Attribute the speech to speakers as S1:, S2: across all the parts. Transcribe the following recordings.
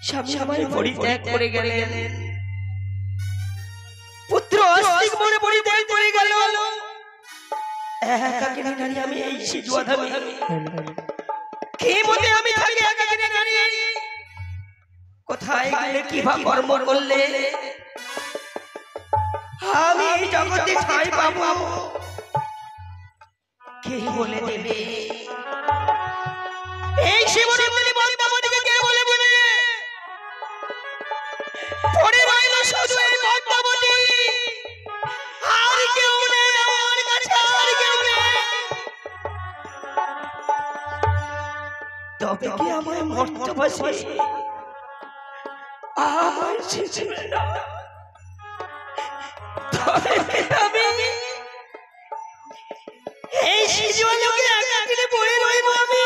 S1: স্বামী আমায় পরিত্যাগ করে গেলেন, পুত্র আস্তিক মনে পরিত্যাগ করে গেল, একাকিনী নারী আমি এই সিজুয়াধামে কে মতে আমি থাকি একাকিনী নারী, কোথায় গেলে কিবা কর্ম করলে আমি এই জগতে ঠাঁই পাবো, কে বলে দেবে? এই শিবনন্দিনী পদ্মাবতীকে কে বলে বলে পড়ে রইল শুধু এই পদ্মাবতী, আর কেউ নেই আমার কাছে, আর কেউ নেই। তবে কি আমায় মরতে বসে আমার শেষে না, তবে আমি এই শিশুলোকে একাকিনী পড়ে রইব আমি।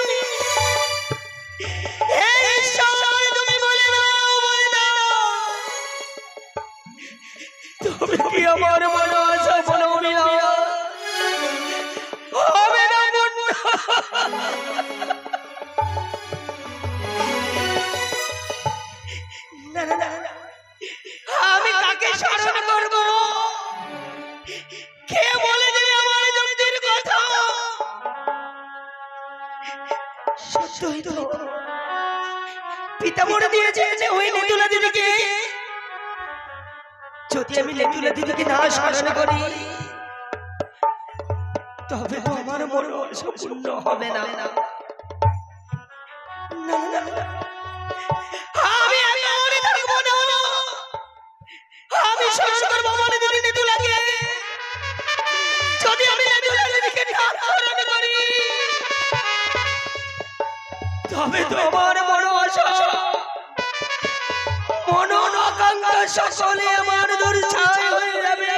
S1: এই সময় তুমি বলে দাও, বলে দাও, তবে কি আমার মনে আশা মনে অভিনয় হবে না? না না না, আমি কাকে স্মরণ করবো? কে বলে দেবে আমার জগতের কথা? সত্যই তো পিতা মরে দিয়েছে যে ওই লেতুলা দিদিকে, যদি আমি লেতুলা দিদিকে না স্মরণ করি তবে তো আমার মন সম্পূর্ণ হবে না। না না না, আমি মনে থাকবো না, আমি স্মরণ করবো মনে দিদি লেতুলাকে, যদি আমি লেতুলা দিদিকে না স্মরণ করি তবে তো আমার মন আশা মন আকাঙ্ক্ষা সকলে আমার দুর্ছায় হয়ে যাবে।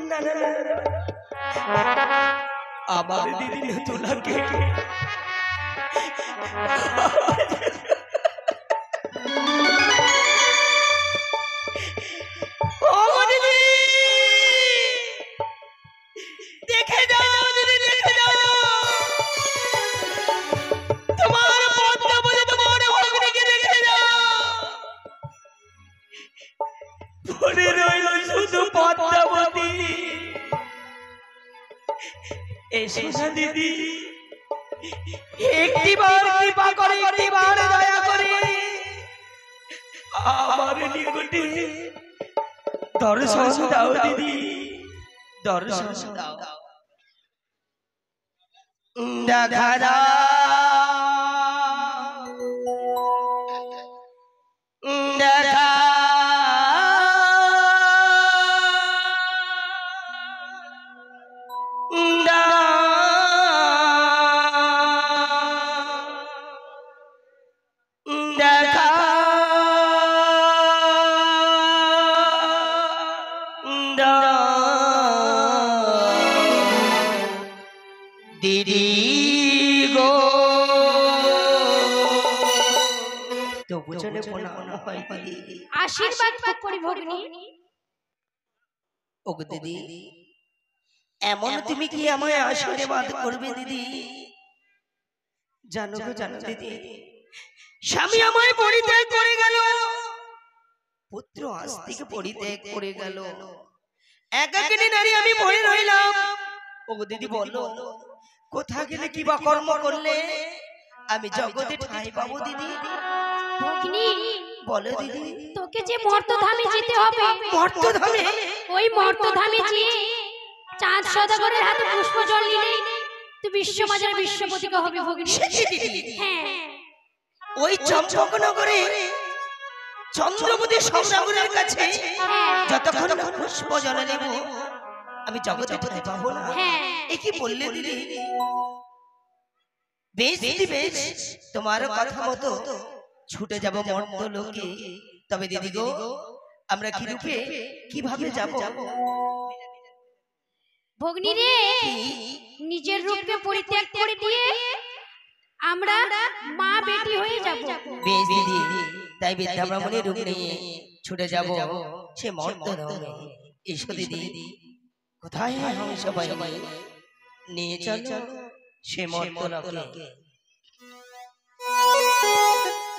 S1: না না না, আমার দিদি লেতুলাকে দেখে যাও, দিদি দেখে যাও, তোমার পদ্মাবতী তোমার ভগ্নীকে দেখে যাও, পড়ে রইল শুধু পদ্মাবতী। এসো না দিদি, একটিবার কৃপা করে, একটিবার দয়া করে আমার নিকটে দর্শন দাও দিদি, দর্শন দাও, দেখা দাও, দেখা দিদি গো, তো বুঝলে প্রণাম হয় দিদি,
S2: আশীর্বাদ ভোগ করি ভগ্নী।
S1: ওগো দিদি, এমন তুমি কি আমায় আশীর্বাদ করবে দিদি? জানো গো, জানো দিদি, স্বামী আমায় পরিত্যাগ করে গেল, পুত্র আস্তিক পরিত্যাগ করে গেল, একাকিনী নারী আমি পড়ে রইলাম। ওগো দিদি বলো, কোথা গেলে কিবা কর্ম করলে আমি জগতে ঠাঁই পাবো দিদি?
S2: ভগ্নী
S1: বলো দিদি,
S2: তোকে যে মর্তধামে যেতে হবে।
S1: মর্তধামে?
S2: ওই মর্তধামে গিয়ে চাঁদ সদাগরের হাতে পুষ্প জল নিলে তুই বিশ্ববাজারে বিশ্বপতিকা হবে ভগ্নী। হ্যাঁ,
S1: ওই চম্পকনগরে চন্দ্রপতি সদাগরের কাছে যতক্ষণ না পুষ্প জল নেব আমি জগতে ঠাঁই পাবো না। এ কি বললে দিদি? বেশ দিদি বেশ, তোমার কথা মতো ছুটে যাব মর্তলোকে। তবে দিদি গো, আমরা কি রূপে কিভাবে যাব?
S2: ভগ্নী রে, নিজের রূপকে পরিত্যাগ করে দিয়ে আমরা মা বেটি হয়ে যাব।
S1: বেশ দিদি, তাই বিদ্যা ব্রাহ্মণের রূপ নিয়ে ছুটে যাব সে মর্তলোকে। এসো দিদি, কোথায় সবাই নিয়ে চলো সে মর্তলোকে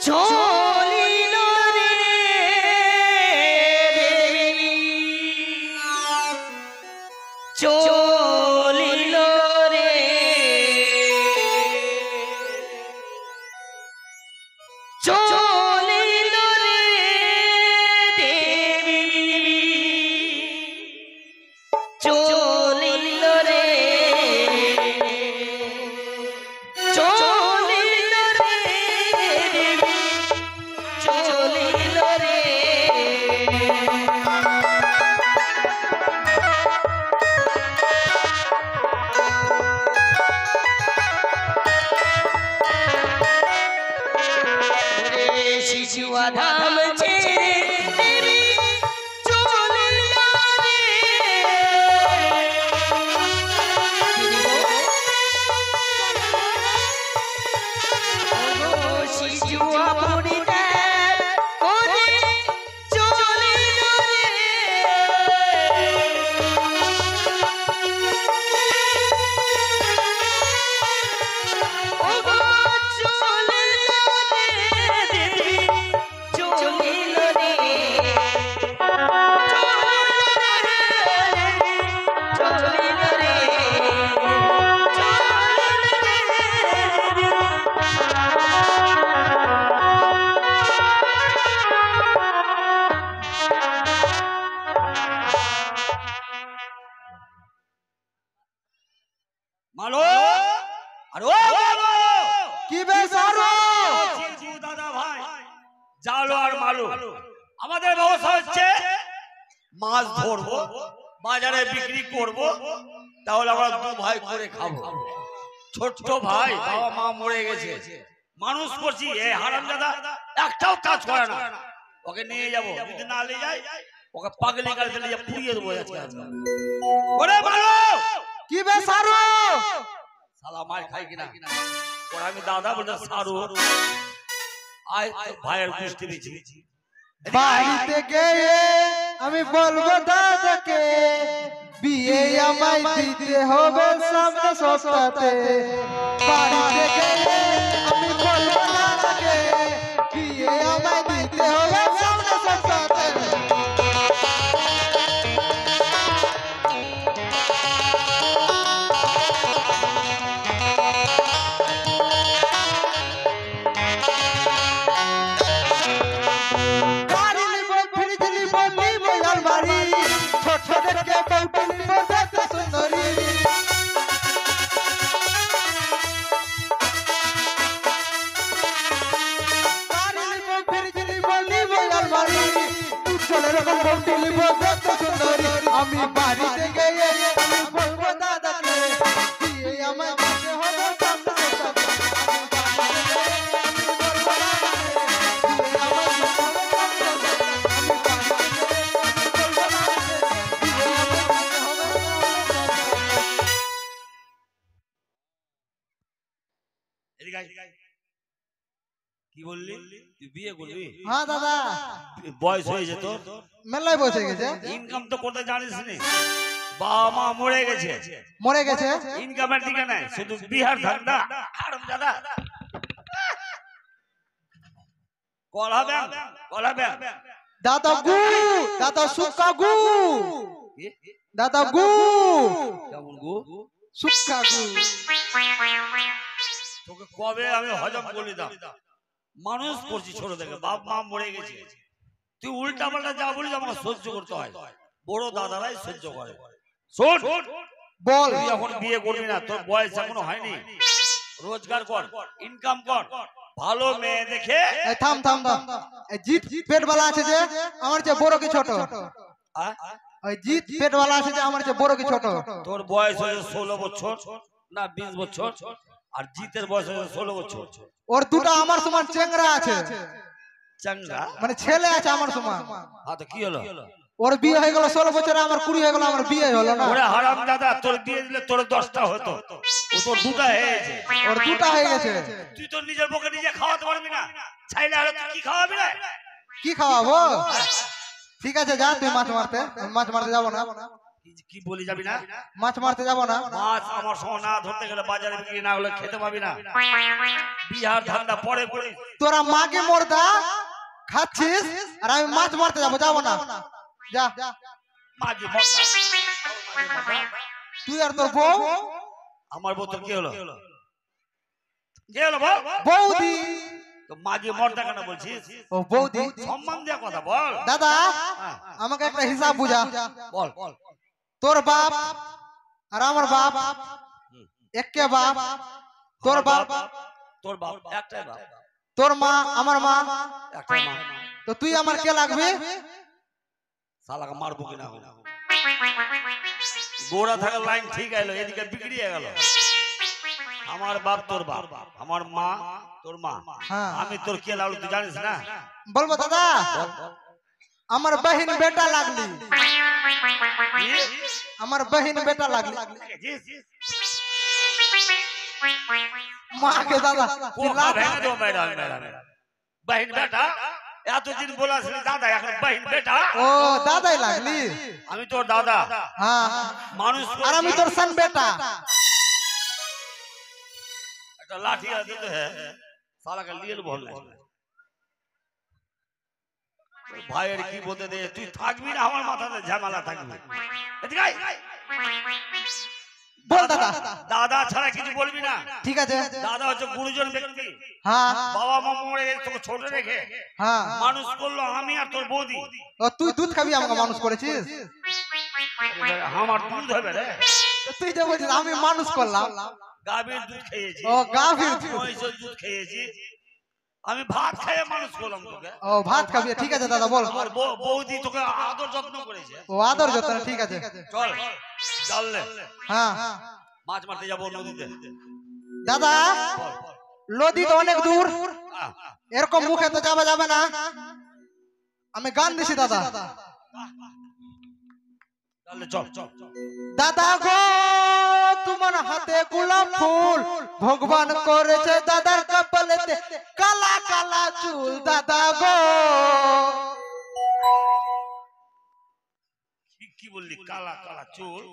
S1: চলিল রে চলিল রে চলিল রে দেবী চলিল রে চলিল রে দেবী চলিল রে শিশুয়া ধাম ছেড়ে দেবী চলিল রে শিশুয়া পরিত্যাগ করে চলিল রে ওগো চলিল রে দেবী চলিল রে চলিল রে
S3: মালো আর ও মালো
S4: কি বেসারো
S3: জিজু দাদা ভাই জালো আর মালো আমাদের ব্যবস্থা হচ্ছে মাছ ধরবো বাজারে বিক্রি করব তাহলে আমরা দু ভাই করে খাবো ছোট ভাই বাবা মা মরে গেছে মানুষ করছি এ হারামজাদা একটাও কাজ করে না ওকে নিয়ে যাব যদি না নিয়ে যাই ওকে পাগলি গাড়ি ফেলে যা পুড়িয়ে দেবো আজকে ওরে মালো
S4: কি বেসারো
S3: সালা মার খাই কিনা ওর আমি দাদা বলে সারু আয় ভাইয়ের গোষ্ঠী দিচ্ছি
S4: বাড়িতে গিয়ে আমি বলবো দাদাকে বিয়ে আমায় দিতে হবে সামনে সস্তাতে বাড়িতে গিয়ে আমি বলবো দাদাকে বিয়ে আমায় দিতে হবে সামনে সস্তাতে গাড়ি নিব ফ্রিজ নিব নিব আলমারি ছোট ছোটকে বউটি নিব দেখতে সুন্দরী গাড়ি নিব ফ্রিজ নিব নিব আলমারি উচ্চলে রকম বউটি নিব দেখতে সুন্দরী আমি বাড়িতে গিয়ে আমি বলবো দাদাকে বিয়ে আমায় দিতে হবে সামনে সস্তাতে
S3: কি বললি তুই বিয়ে করবি
S4: হ্যাঁ দাদা
S3: বয়স হয়ে যেত
S4: মেলায় বসে গেছে
S3: ইনকাম তো করতে জানিস নি বাবা মা মরে গেছে
S4: মরে গেছে
S3: ইনকামের দিকে নাই শুধু বিহার ধান্দা হারামজাদা কলা ব্যাংক
S4: দাদা গু দাদা সুক্কা গু দাদা গু
S3: কেমন গো
S4: সুক্কা গু
S3: তোকে কবে আমি হজম বলি দাম মানুষ করছি ছোট থেকে বাপ মা মরে গেছে তুই উল্টা পাল্টা যা বলি আমাকে সহ্য করতে হয় বড় দাদারাই সহ্য করে শোন
S4: বল
S3: তুই এখন বিয়ে করবি না তোর বয়স এখনো হয়নি রোজগার কর ইনকাম কর ভালো মেয়ে দেখে
S4: এই থাম থাম থাম এই জিত পেটওয়ালা আছে যে আমার চেয়ে বড় কি ছোট
S3: আ?
S4: ওই জিত পেটওয়ালা আছে যে আমার চেয়ে বড় কি ছোট
S3: তোর বয়স হয়েছে 16 বছর না 20 বছর আর জিতের বয়স হয়েছে 16 বছর
S4: ওর দুটো আমার সমান চেংরা আছে
S3: চাঙ্গা
S4: মানে ছেলে আছে আমার সমান
S3: হ্যাঁ তো কি হলো
S4: ওর বিয়ে হয়ে গেল 16 বছরে আমার 20 হয়ে গেল আমার বিয়ে হলো না
S3: ওরে হারাম দাদা তোর দিয়ে দিলে তোর 10টা হতো ও তোর দুটা হয়েছে
S4: ওর দুটো হয়ে গেছে
S3: তুই তোর নিজের পক্ষে নিজে খাওয়াতে পারবি না চাইলে আর তুই কি খাওয়াবি না
S4: কি খাওয়াবো ঠিক আছে যা তুই মাছ মারতে আমি মাছ মারতে যাবো না
S3: কি বলি যাবি না?
S4: মাছ মারতে যাব না।
S3: মাছ আমার সময় না ধরতে গেলে বাজারে বিক্রি না হলে খেতে পাবি না। বিহার ঠান্ডা পরে পরে
S4: তোরা মাগে মোরদা খাচ্ছিস আর আমি মাছ মারতে যাব না। যা
S3: মাঝে মরদা।
S4: তুই আর তোর বউ।
S3: আমার বউ তো কি হলো? কি হলো বল?
S4: বৌদি।
S3: তো মাঝে মরদা কেন বলছিস?
S4: ও বৌদি।
S3: সম্মান দেওয়া কথা বল।
S4: দাদা আমাকে একটা হিসাব বুঝা।
S3: বল।
S4: তোর বাপ আর আমার বাপ একে বাপ। তোর বাপ
S3: একটাই বাপ।
S4: তোর মা আমার মা
S3: একটাই মা।
S4: তো তুই আমার কে লাগবে?
S3: শালাকে মারবো কিনা? গোড়া থাকার লাইন ঠিক আইলো, এদিকে বিগড়িয়ে গেল। আমার বাপ তোর বাপ, আমার মা তোর মা, আমি তোর কে লাগলো তুই জানিস না?
S4: বলবো দাদা আমার বহিন বেটা লাগলি। আমার বহিন বেটা লাগলি। মাকে দাদা
S3: বহিন বেটা এতদিন বলাছিলি দাদা, এখন বহিন বেটা।
S4: ও দাদাই লাগলি।
S3: আমি তোর দাদা।
S4: হ্যাঁ
S3: মানুষ
S4: আর আমি তোর সন বেটা।
S3: একটা লাঠি আছে তো হ্যাঁ শালাকে লিয়েল বল না। ভাইয়ের কি বলতে দে, তুই থাকবি না আমার মাথাতে ঝামেলা থাকবে। এদিকে আয়।
S4: বল দাদা।
S3: দাদা ছাড়া কিছু বলবি না।
S4: ঠিক আছে।
S3: দাদা হচ্ছে গুরুজন ব্যক্তি।
S4: হ্যাঁ
S3: বাবা মা মরে গেছে তোকে ছোট রেখে
S4: হ্যাঁ
S3: মানুষ করলো আমি আর তোর বৌদি।
S4: ও তুই দুধ খাবি আমাকে মানুষ করেছিস?
S3: আমার দুধ হবে রে।
S4: তুই যে বলছিস আমি মানুষ করলাম।
S3: গাভীর দুধ খেয়েছি।
S4: ও গাভীর দুধ।
S3: মহিষের দুধ খেয়েছি। আমি ভাত খেয়ে মানুষ করলাম তোকে।
S4: ও ভাত খাবি, ঠিক আছে দাদা বল।
S3: আমার বৌদি তোকে আদর যত্ন করেছে।
S4: ও আদর যত্ন, ঠিক আছে।
S3: চল চললে
S4: হ্যাঁ
S3: মাছ মারতে যাবো নদীতে।
S4: দাদা নদী তো অনেক দূর, এরকম মুখে তো যাওয়া যাবে না। আমি গান দিছি দাদা।
S3: চল চল।
S4: দাদা গো তোমার হাতে গোলাপ ফুল ভগবান করেছে দাদার কপালেতে কালা কালা চুল। দাদা গো
S3: কি বললি? কালা কালা চুল?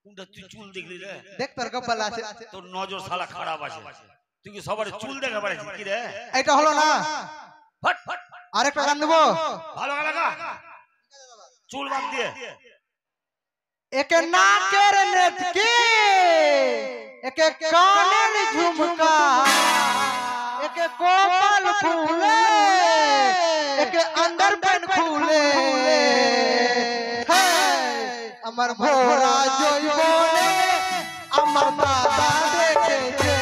S3: কোনটা তুই চুল দেখলি রে?
S4: দেখ তোর কপালে আছে।
S3: তোর নজর শালা খারাপ আছে। তুই কি সবার চুল দেখা পারিস কি রে?
S4: এটা হলো না,
S3: ফট ফট।
S4: আরেকটা গান দেবো।
S3: ভালো লাগা চুল বাদ দিয়ে।
S4: একে নাকের নেটকে, একে কানের ঝুমকা, একে কপাল ফুলে, একে আন্ডার প্যান্ট খুলে। আমার ভোরা জৈবনে আমার দাদা দেখেছে।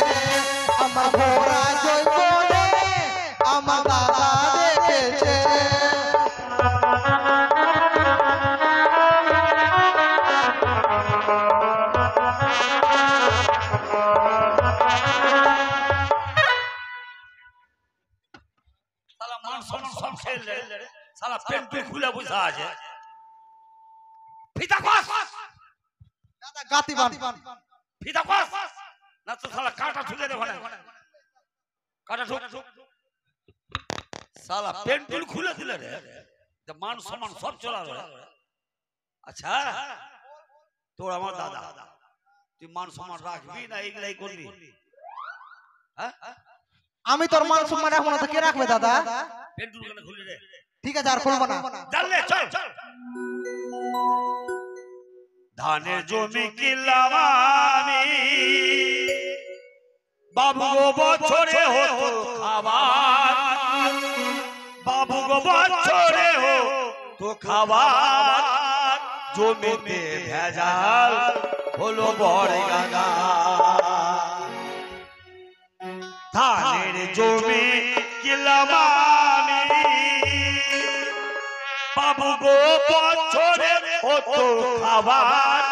S4: আমার ভোরা জৈবনে আমার দাদা দেখেছে।
S3: সব খেললে শালা পেন্ট খুলে বসে আছে। ফিতা কস
S4: দাদা গাতি বান।
S3: ফিতা কস না তো শালা কাটা ঠুকে দেখো না। কাটা ঠুক শালা পেন্ট খুলে দিলে রে। মান সম্মান সব চলা রে। আচ্ছা তোর আমার দাদা, তুই মান সম্মান রাখবি না এইগুলাই করবি? হ্যাঁ
S4: আমি তোর মান সম্মান রাখবো না তো কে রাখবে দাদা?
S3: পেন্ট খুলে রে।
S4: ঠিক আছে আর খুলবো না।
S3: জানলে চল চল। ধানের জমি কিনলাম আমি বাবু গো বছরে হতো খাবার। বাবু গো বছরে হতো খাবার। জমিতে ভেজাল হলো বড় গাদা। ধানের জমি কিনলাম আমি বাবু গো বছরে হতো খাবার।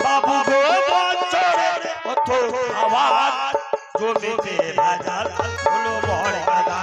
S3: বাবু গো বছরে হতো খাবার। জমিতে ভেজাল হলো বড় গাদা।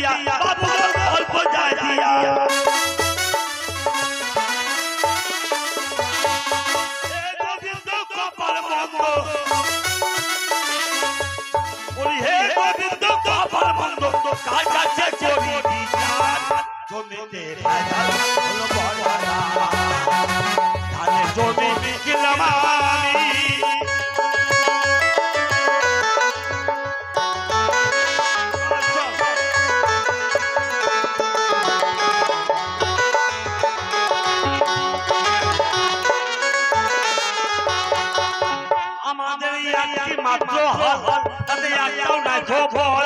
S3: দিয়া বাবু অল্প যায় দিয়া গোবিন্দ কপাল মন্দ বলি হে গোবিন্দ কপাল মন্দ কার কাছে করি বিচার জমিতে ভেজাল হলো বড়ারা ধানে জমি বিকিলাম আমি আমাদের একটি মাত্র হাল তাতে একটাও নাই খবর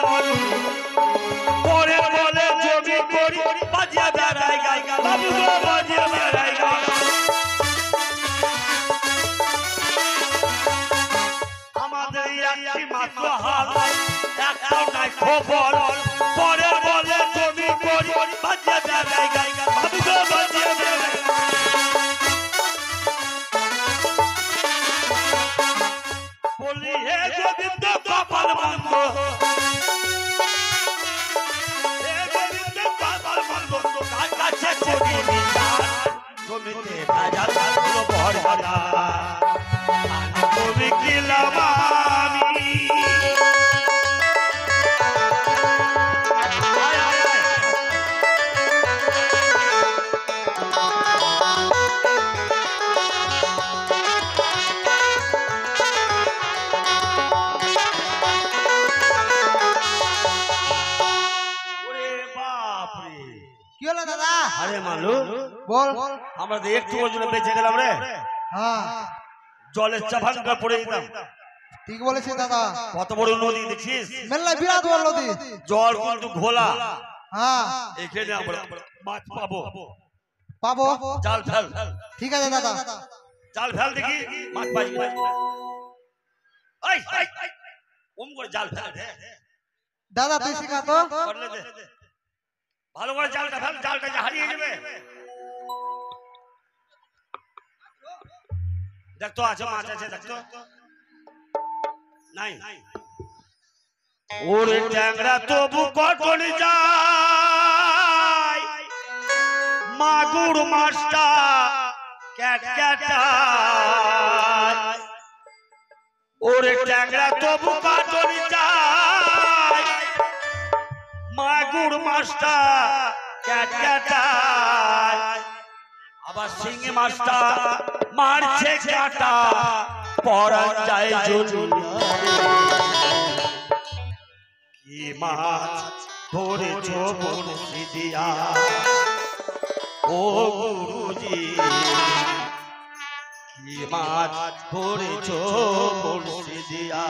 S3: পরে বলে জমি করি বাজিয়া বেড়াই গাই বাবু গো বাজিয়া বেড়াই গাই আমাদের একটি মাত্র হাল একটাও নাই খবর পরে বলে জমি করি বাজিয়া বেড়াই গাই বাবু গো বাজিয়া বেড়াই বলি হে গোবিন্দ কপাল মন্দ হে গোবিন্দ কপাল মন্দ কার কাছে করি বিচার জমিতে ভেজাল হলো বড়ারা তুমি কিলাম আমি
S4: কি হলো দাদা?
S3: আরে মালু
S4: বল।
S3: আমরা তো একটু জন্য বেঁচে গেলাম রে
S4: হ্যাঁ
S3: জলের চাপাঙ্কা পড়ে যেতাম
S4: ঠিক বলেছিস দাদা।
S3: কত বড় নদী দেখছিস
S4: মেলা বিরাট বড় নদী।
S3: জল কিন্তু ঘোলা
S4: হ্যাঁ
S3: এখানে আমরা মাছ পাবো
S4: পাবো।
S3: জাল ফেল
S4: ঠিক আছে দাদা।
S3: জাল ফেল দেখি মাছ পাই এই ওম করে জাল ফেল
S4: দাদা তুই শিখা তো।
S3: করলে দে ভালো করে জালটা ফেল জালটা যে হারিয়ে যাবে দেখ তো আছে মাছ আছে দেখ তো নাই ওরে ট্যাংরা তবু কটনি যায় মাগুর মাছটা ক্যাট ক্যাটায় ওরে ট্যাংরা তবু কটনি যায় মাগুর মাছটা ক্যাট ক্যাটায় আবার শিঙি মাছটা মারছে কাটা পরান যায় কি মাছ ধরেছ বনশি দিয়া ও গুরুজি কি মাছ ধরেছ বনশি দিয়া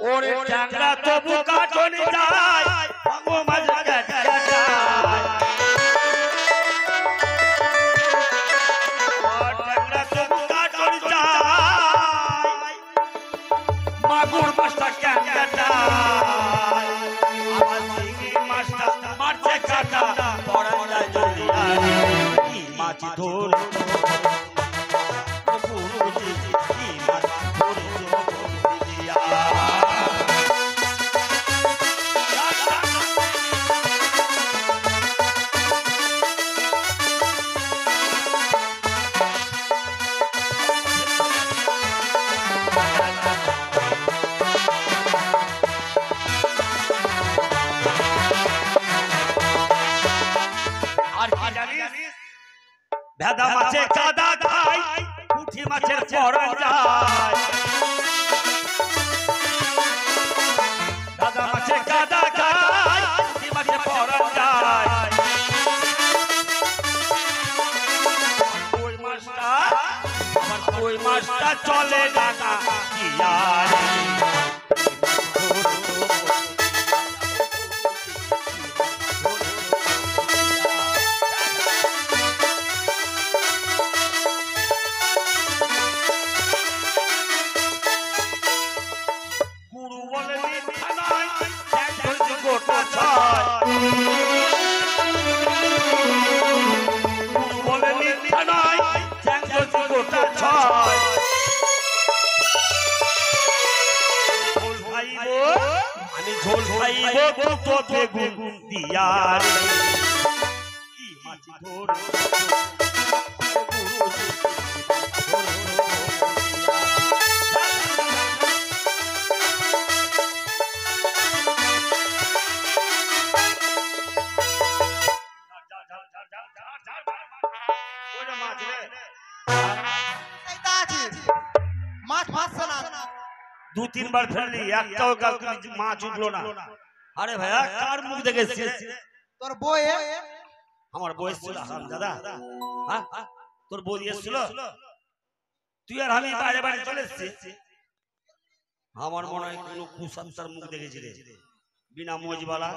S3: ওরে ট্যাংরা তবু কাটনি যায় ও মাছ কাটায় ট্যাংরা তবু কাটনি যায় মাগুর মাছটা ক্যাট কাটায় আমার শিঙি মাছটা মারছে কাটা পড়া যায় জলিয়া কি মাছ ধর গুরুজি কি মাছ ধরেছ দিয়া আর কি জানিস ভেদা মাছে কাদা খায় পুঁটি মাছের পরন যায় দাদা মাছে কাদা খায় পুঁটি মাছের পরন যায় কই মাছটা চলে না কি আর খাইব দুটো বেগুন দিয়া রে কি মাছ ধর
S4: এইটা আছে মাছ ভাসছে না
S3: দু তিনবার ফেললি একটাও মাছ উঠলো না আরে ভাইয়া কার মুখ দেখেছিস
S4: তোর বই
S3: আমার বয়স ছিল দাদা হ্যাঁ তোর বই এসেছিল তুই আর আমি বাইরে বাইরে চলে এসেছি আমার মনে হয় কোনো কুসংস্কার মুখ দেখেছি রে বিনা মজবালা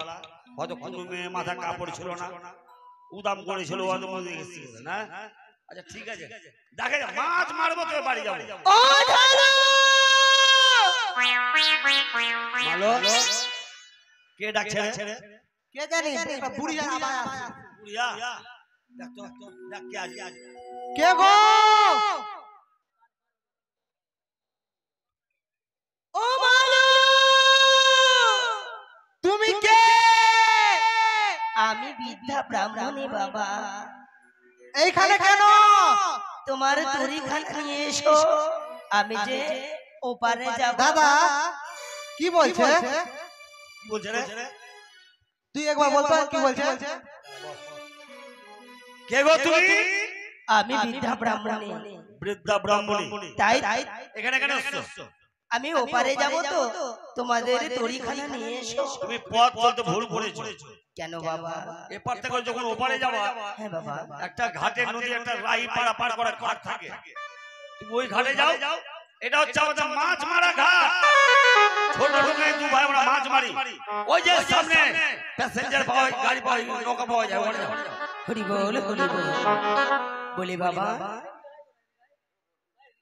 S3: হয়তো কোনো মেয়ে মাথা কাপড় ছিল না উদাম করেছিল হয়তো মুখ দেখেছি না আচ্ছা ঠিক আছে দেখে মাছ মারবো তো বাড়ি যাবো
S1: ও ঢালু
S3: হ্যালো কে ডাকছে রে
S4: কে জানি একটা বুড়ি জানা আবার আছে
S3: বুড়িয়া দেখ তো দেখ কে আজ
S4: কে গো
S1: ও মালু
S4: তুমি কে
S1: আমি বৃদ্ধা ব্রাহ্মণী বাবা
S4: এইখানে কেন
S1: তোমার তরি খানা নিয়ে এসো আমি যে ওপারে যাব
S4: দাদা কি বলছে
S3: কি বলছে রে
S4: তুই একবার বলতো কি বলছে
S3: কে গো তুমি
S1: আমি বৃদ্ধা ব্রাহ্মণী
S3: বৃদ্ধা ব্রাহ্মণী
S1: তাই
S3: এখানে কেন এসছো
S1: আমি ওপারে যাব তো তোমাদের তরি খানা নিয়ে এসো
S3: তুমি পথ চলতে ভুল করেছো
S1: কেন বাবা
S3: এপার থেকে যখন ওপারে যাবা
S1: হ্যাঁ বাবা
S3: একটা ঘাটের নদী একটা রাই পাড়া পার করা ঘাট থাকে তুমি ওই ঘাটে যাও এটা হচ্ছে আমাদের মাছ মারা ঘাট ছোট ছোট দু ভাই আমরা মাছ মারি ওই যে সামনে প্যাসেঞ্জার পাওয়া গাড়ি পাওয়া নৌকা পাওয়া যায় ওখানে যাও
S1: হরি বল বলি বাবা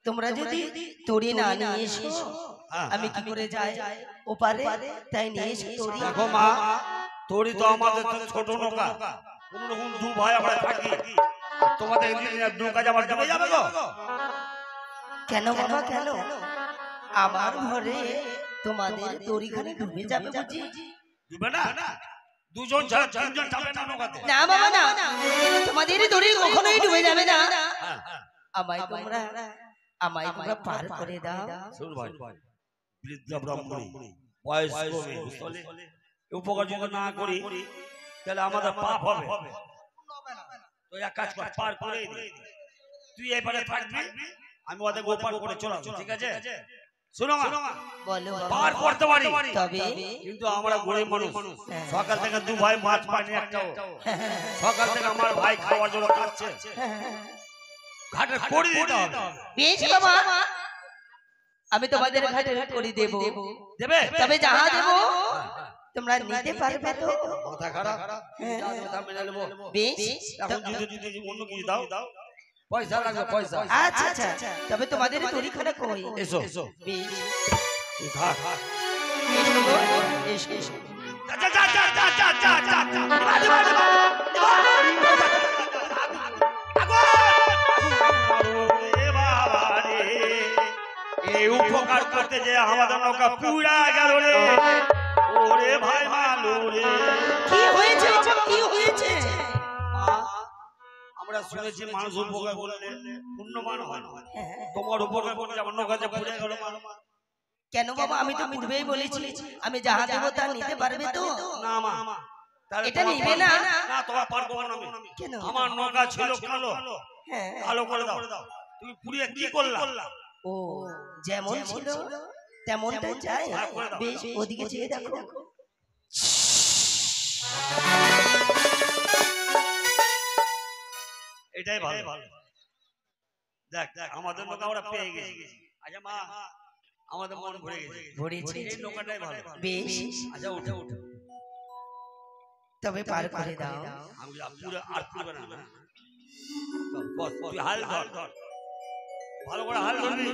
S1: তোমরা যদি তরি না নিয়ে এসো আমি কি করে যাই ওপারে তাই নিয়ে এসে তরি
S3: দেখো মা তোরই তো আমাদের তো ছোট নৌকা কোন রকম দু ভাই আমরা থাকি তোমাদের নৌকা যাবার ডুবে যাবে গো
S1: কেন বাবা কেন আমার ঘরে তোমাদের তরিখানে ডুবে যাবে বুঝি
S3: ডুবে না দুজন ছাড়া তিনজন যাবে না নৌকাতে
S1: না বাবা না তোমাদের তরি কখনোই ডুবে যাবে না আমায় তোমরা পার করে দাও
S3: শুন ভাই বৃদ্ধা ব্রাহ্মণী বয়স কমে বুঝলে উপকার যদি না করি তাহলে আমাদের পাপ হবে তো এক কাজ কর পার করে তুই এবারে থাকবি আমি ওদের গোপাল করে চলাবো ঠিক আছে শোনো মা
S1: বলো
S3: পার করতে পারি
S1: তবে
S3: কিন্তু আমরা গরিব মানুষ সকাল থেকে দু ভাই মাছ পাইনি একটাও সকাল থেকে আমার ভাই খাওয়ার জন্য কাটছে ঘাটে করে দিতে হবে
S1: বেশ বাবা আমি তোমাদের ঘাটে করে দেব
S3: দেবে
S1: তবে যাহা দেব তোমরা নিতে পারবে তো
S3: মাথা খারাপ দাম মেনে নেবো
S1: বেশ
S3: এখন যদি অন্য কিছু দাও পয়সা লাগবে পয়সা
S1: আচ্ছা আচ্ছা তবে তোমাদের তরিখানা কই
S3: এসো এসো
S1: বেশ
S3: খা খা
S1: এসো গো, এসো এসো
S3: যা যা যা যা যা যা যা যা মারি মারি এই উপকার করতে যে আমাদের নৌকা পুরা গেল রে ওরে ভাই মালু রে
S1: কি হয়েছে বাবা কি হয়েছে
S3: আমরা শুনেছি মানুষ উপকার করলে পুণ্যবান হয় তোমার উপকার করলে আমার নৌকা যে পুড়ে গেল
S1: কেন বাবা আমি তো পূর্বেই বলেছি আমি যাহা দেব তা নিতে পারবে তো
S3: না মা
S1: এটা নিবে না
S3: না তোমার পারবো না আমি
S1: কেন
S3: আমার নৌকা ছিল কালো
S1: হ্যাঁ
S3: কালো করে দাও তুমি পুড়িয়ে কি করলা
S1: ও যেমন ছিল তেমনটা চাই বেশ ওদিকে চেয়ে দেখো
S3: এটাই ভালো দেখ আমাদের নৌকা আমরা পেয়ে গেছি আচ্ছা মা আমাদের মন ভরে গেছে
S1: ভরেছে
S3: এই নৌকাটাই ভালো
S1: বেশ
S3: আচ্ছা উঠে উঠে
S1: তবে পার করে দাও
S3: আমি পুরো আর পুরো না বস তুই হাল ধর ভালো করে হাল ধরবি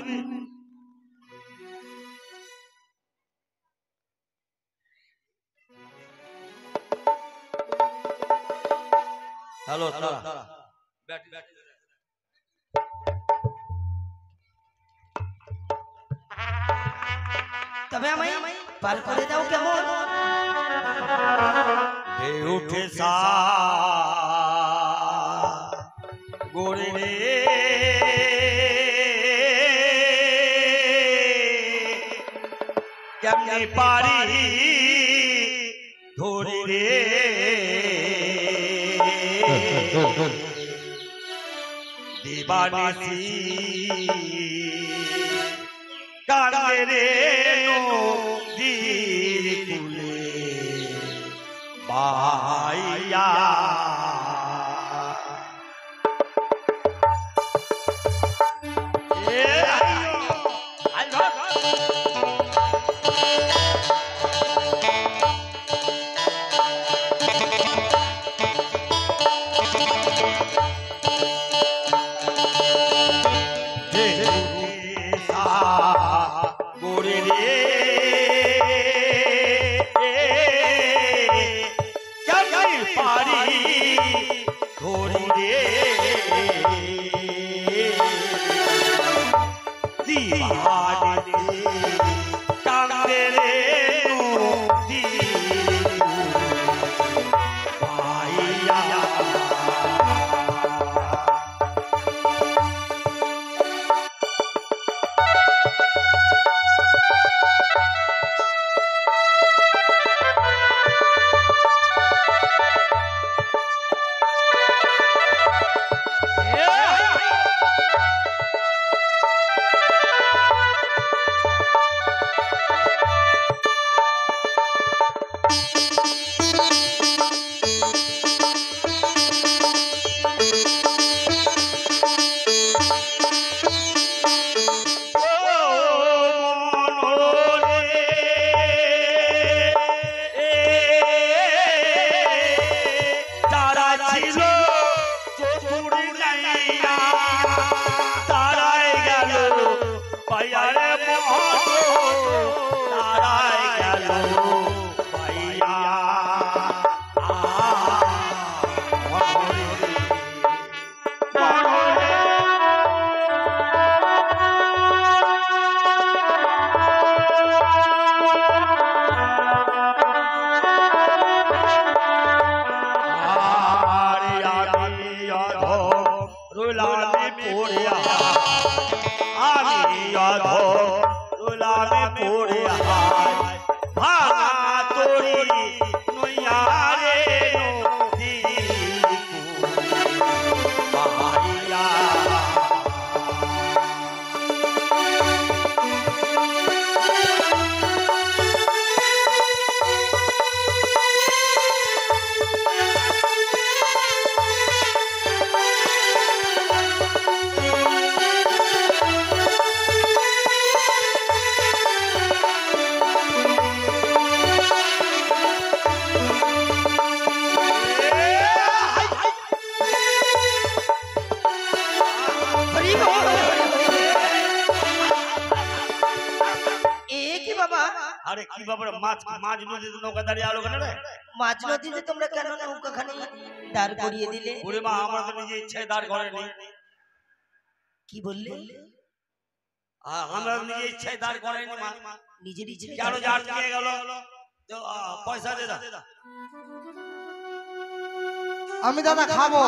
S3: হ্যালো দাঁড়া ব্যাট
S1: তবে আমায় পার করে দাও কেমন
S3: উঠে সা গোরে রে কেমনে পারি ধরে রে দিবানিসি কান্দে রে নদীর কূলে বাইয়া গোরে রে কেমন পারি ধরি রে দিবানিসি কান্দে রে নদীর বাইয়া আরে কি ব্যাপার মাছ মাছ নদীতে নৌকা দাঁড়িয়ে আলো কেন রে
S1: মাছ নদীতে তোমরা কেন নৌকাখানি দাঁড় করিয়ে দিলে?
S3: ওরে মা আমরা তো নিজে ইচ্ছায় দাঁড় করেনি।
S1: কি বললে?
S3: আমরা নিজে ইচ্ছায় দাঁড় করেনি মা,
S1: নিজের ইচ্ছে
S3: কেন জার দিয়ে গেল তো পয়সা দে দা।
S4: আমি দাদা খাবো,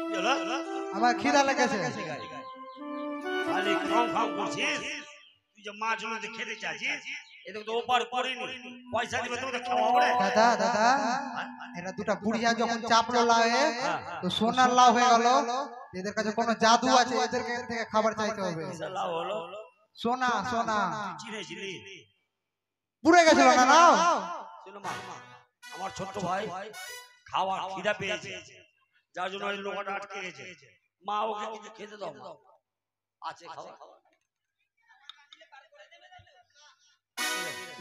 S3: কি হলো?
S4: আমার খিদা লেগেছে।
S3: খালি খাও খাও করছিস তুই, যে মাছ নদীতে খেতে চাচ্ছিস এদিকে তো ওপার করিনি, পয়সা দিবে তো খাওয়াবো রে।
S4: দাদা দাদা এরা দুটা বুড়িয়া যখন চাপলো লাউয়ে তো সোনার লাউ হয়ে গেল। এদের কাছে কোনো জাদু আছে, এদের থেকে খাবার চাইতে হবে।
S3: লাউ হলো
S4: সোনা সোনা
S3: চিনেছিলি
S4: পুড়ে গেছিল না লাউ।
S3: শোনো মা, আমার ছোট্ট ভাই খাওয়া খিদা পেয়েছে, যার জন্য ওই লোকটা আটকে গেছে। মা ওকে কিছু খেতে দাও, আছে খাওয়া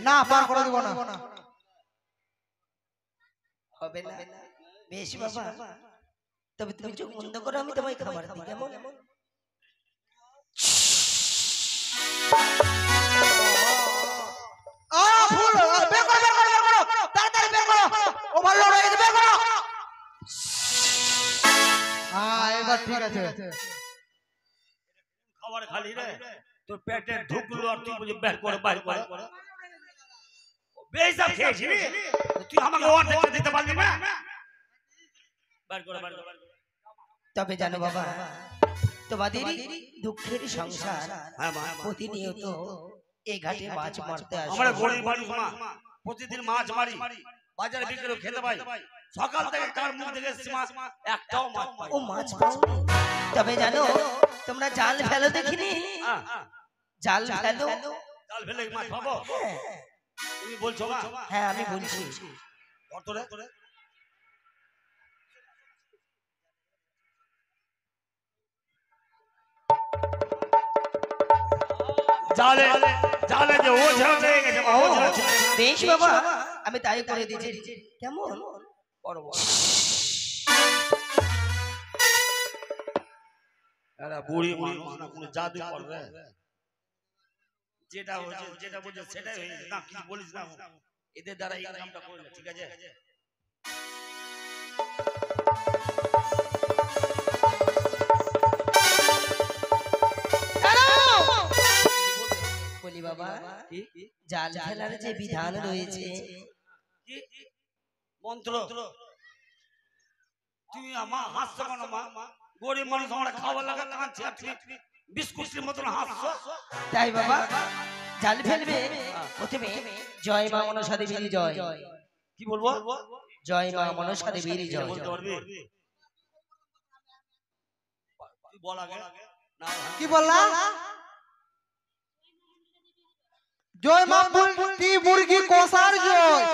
S4: না পার করে দেব না।
S1: হবে না? বেশ বাবা, তবে তুমি চোখ বন্ধ করো, আমি তোমায় খাবার দিই। কেমন?
S4: এবার ঠিক আছে।
S3: খাবার খালি রে, তোর পেটে ঢুকলো আর তুই বুঝে বের করে বাইরে করে বেশ খেয়েছিলি তুই, আমাকে অর্ধেকটা দিতে পারলি না। বার করে বার করে।
S1: তবে জানো বাবা, তোমাদের দুঃখের সংসার
S3: হ্যাঁ মা,
S1: প্রতিনিয়ত এই ঘাটে মাছ মারতে আসে।
S3: আমরা গরিব মানুষ মা, প্রতিদিন মাছ মারি, বাজারে বিক্রি করে খেতে পাই। সকাল থেকে কার মুখ থেকে এসেছি মা, একটাও মাছ পাই
S1: ও মাছ পাওনি? তবে জানো, তোমরা জাল ফেলো দেখিনি? জাল ফেলো।
S3: জাল ফেলে মাছ পাবো? তুমি বলছো মা?
S1: হ্যাঁ আমি বলছি।
S3: ধরে জালে জালে যে ওঝা হয়ে গেছে মা, ওঝা।
S1: বেশ বাবা, আমি তাই করে দিচ্ছি। কেমন?
S3: বড় বড় আরে বুড়ি মানুষ না, কোনো জাদু করবে? যেটা হচ্ছে যেটা বলছে সেটাই হয়ে যাবে। না কিছু বলিস না, এদের দ্বারা ইনকামটা করলে ঠিক আছে।
S1: বলি বাবা, জাল ফেলার যে বিধান রয়েছে,
S3: কি মন্ত্র? তুমি আমার হাসছো কেন মা? গরিব মানুষ আমরা খাবার লাগা কাঁদছে, আর তুমি বিস্কুটের মতন হাসছো।
S1: তাই বাবা জাল ফেলবে প্রথমে জয় মা মনসা দেবীর জয়।
S3: কি বলবো?
S1: জয় মা মনসা দেবীর জয়।
S3: বলতে পারবি? তুই বল আগে। না
S4: কি বললা? জয় মা বুলটি মুরগি কষার জয়।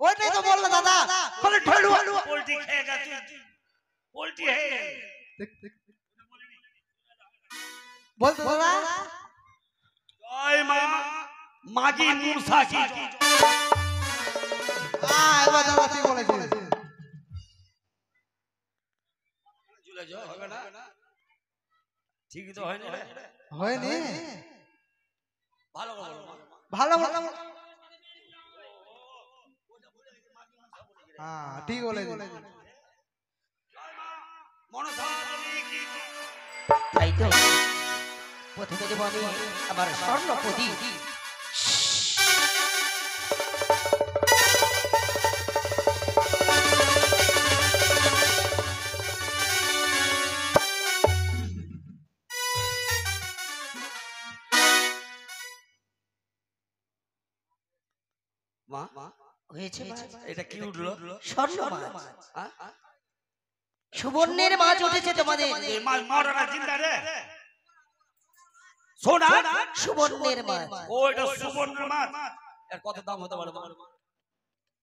S4: ওইটাই তো বললা দাদা। বলে ঢোলু
S3: পোল্ট্রি খেয়ে গেছে, পোল্ট্রি হয়ে
S4: বলতো দাদা।
S3: জয় মা মাগি মুরসা কি জয়।
S4: এবার দাদা ঠিক বলেছে।
S3: ঝুলে জয় হবে না? ঠিকই তো হয়নি রে।
S4: হয়নি?
S3: ভালো বলো মা।
S4: ভালো ভালো। হ্যাঁ ঠিক বলেছে।
S3: মনসা দেবী কি জয়।
S1: তাই তো প্রথমে দেব আমি আমার স্বর্ণ প্রদীপ।
S3: মা
S1: হয়েছে মাছ?
S3: এটা কি উঠলো?
S1: স্বর্ণ মাছ,
S3: হ্যাঁ?
S1: সুবর্ণের মাছ উঠেছে তোমাদের।
S3: এই মাছ মরা না জিন্দা রে? সোনা
S1: সুবর্ণের মাছ।
S3: ও এটা সুবর্ণের মাছ। এর কত দাম হতে পারে তোমার?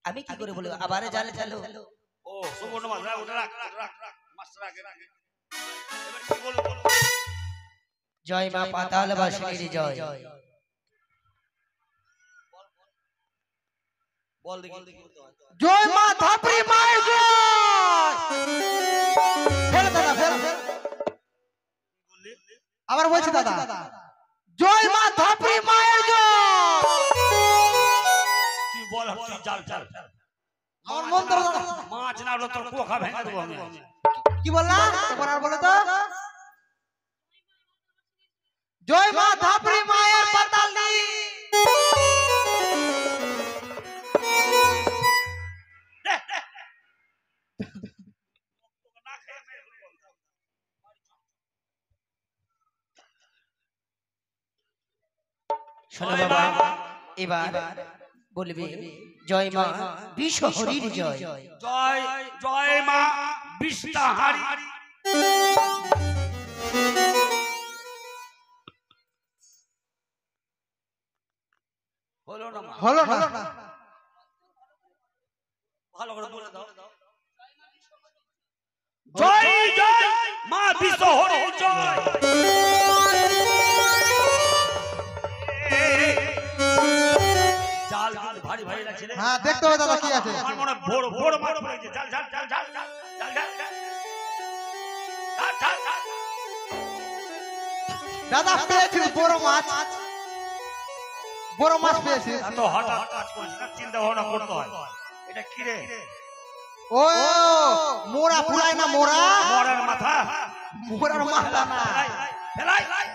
S1: আমি কি করে বলবো? আবার জাল ফেলো।
S3: ও সুবর্ণ মাছ, রাখ ওটা রাখ রাখ রাখ রাখ মাছটা রাখ রাখ। এবার কি বলবো?
S1: জয় মা পাতাল বাসিনীর জয়।
S3: বল দেখি।
S4: জয় মা ধাপড়ি মায়ের জয়। ফেল দাদা ফেল। আবার বলছি দাদা, জয় মা ধাপড়ি মায়ের জয়।
S3: তুই বল তুই জাল জাল।
S4: আমার মন্ত্র দাদা।
S3: মাছ না হলো তোর কোখা ভেঙে দেবো আমি।
S4: কি বললা? একবার আর বলে তো। জয় মা ধাপড়ি মায়ের পাতালি।
S1: শোনো বাবা, এবার বলবে জয় মা বিশ্ব হরির জয়।
S3: জয় জয় মা বিষ্ণাহারি। হলো না মা?
S4: হলো না।
S3: ভালো করে বলে দাও। জয় জয় মা বিষ্ণাহারি জয়। জাল কিন্তু ভারী ভারী লাগছে রে।
S4: হ্যাঁ দেখতে হবে দাদা কি আছে।
S3: আমার মনে হয় বড় বড় মাছ পড়েছে। জাল জাল জাল জাল জাল জাল জাল জাল। জাল জাল জাল।
S4: দাদা পেয়েছি বড় মাছ। বড় মাছ পেয়েছি।
S3: এত হঠাৎ কাজ করিস না, চিন্তা ভাবনা করতে হয়। এটা কি রে?
S4: ও মোরা পুরাই না মোরা।
S3: মরার মাথা।
S4: মোরার মাথা না।
S3: ফেলাই ফেলাই।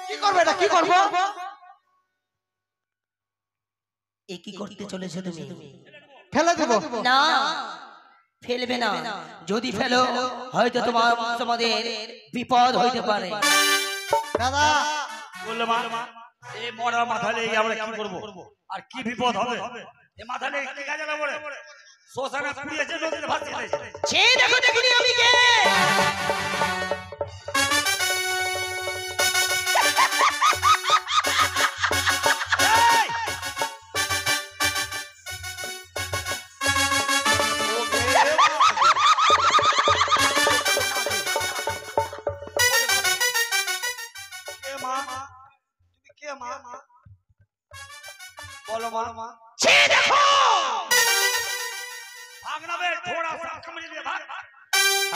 S4: কি করবে এটা? কি করবো?
S1: এ কি করতে চলেছো তুমি?
S4: ফেলে দেবো।
S1: না, ফেলবে না। যদি ফেলো হয়তো তোমাদের বিপদ হইতে পারে।
S4: দাদা
S3: বললো মা এই মরা মাথা লেগে আমরা কি করবো আর কি বিপদ হবে? এই মাথা লেগে কি কাজে লাগবে? শ্মশানে পুড়িয়েছে, নদীতে ভাসিয়ে দিয়েছে।
S1: সে দেখো দেখিনি আমি কে।
S3: বলো মা।
S1: সে দেখো
S3: ভাগনাবে থোড়া সাপ কামড়ে দিয়ে ভাগ।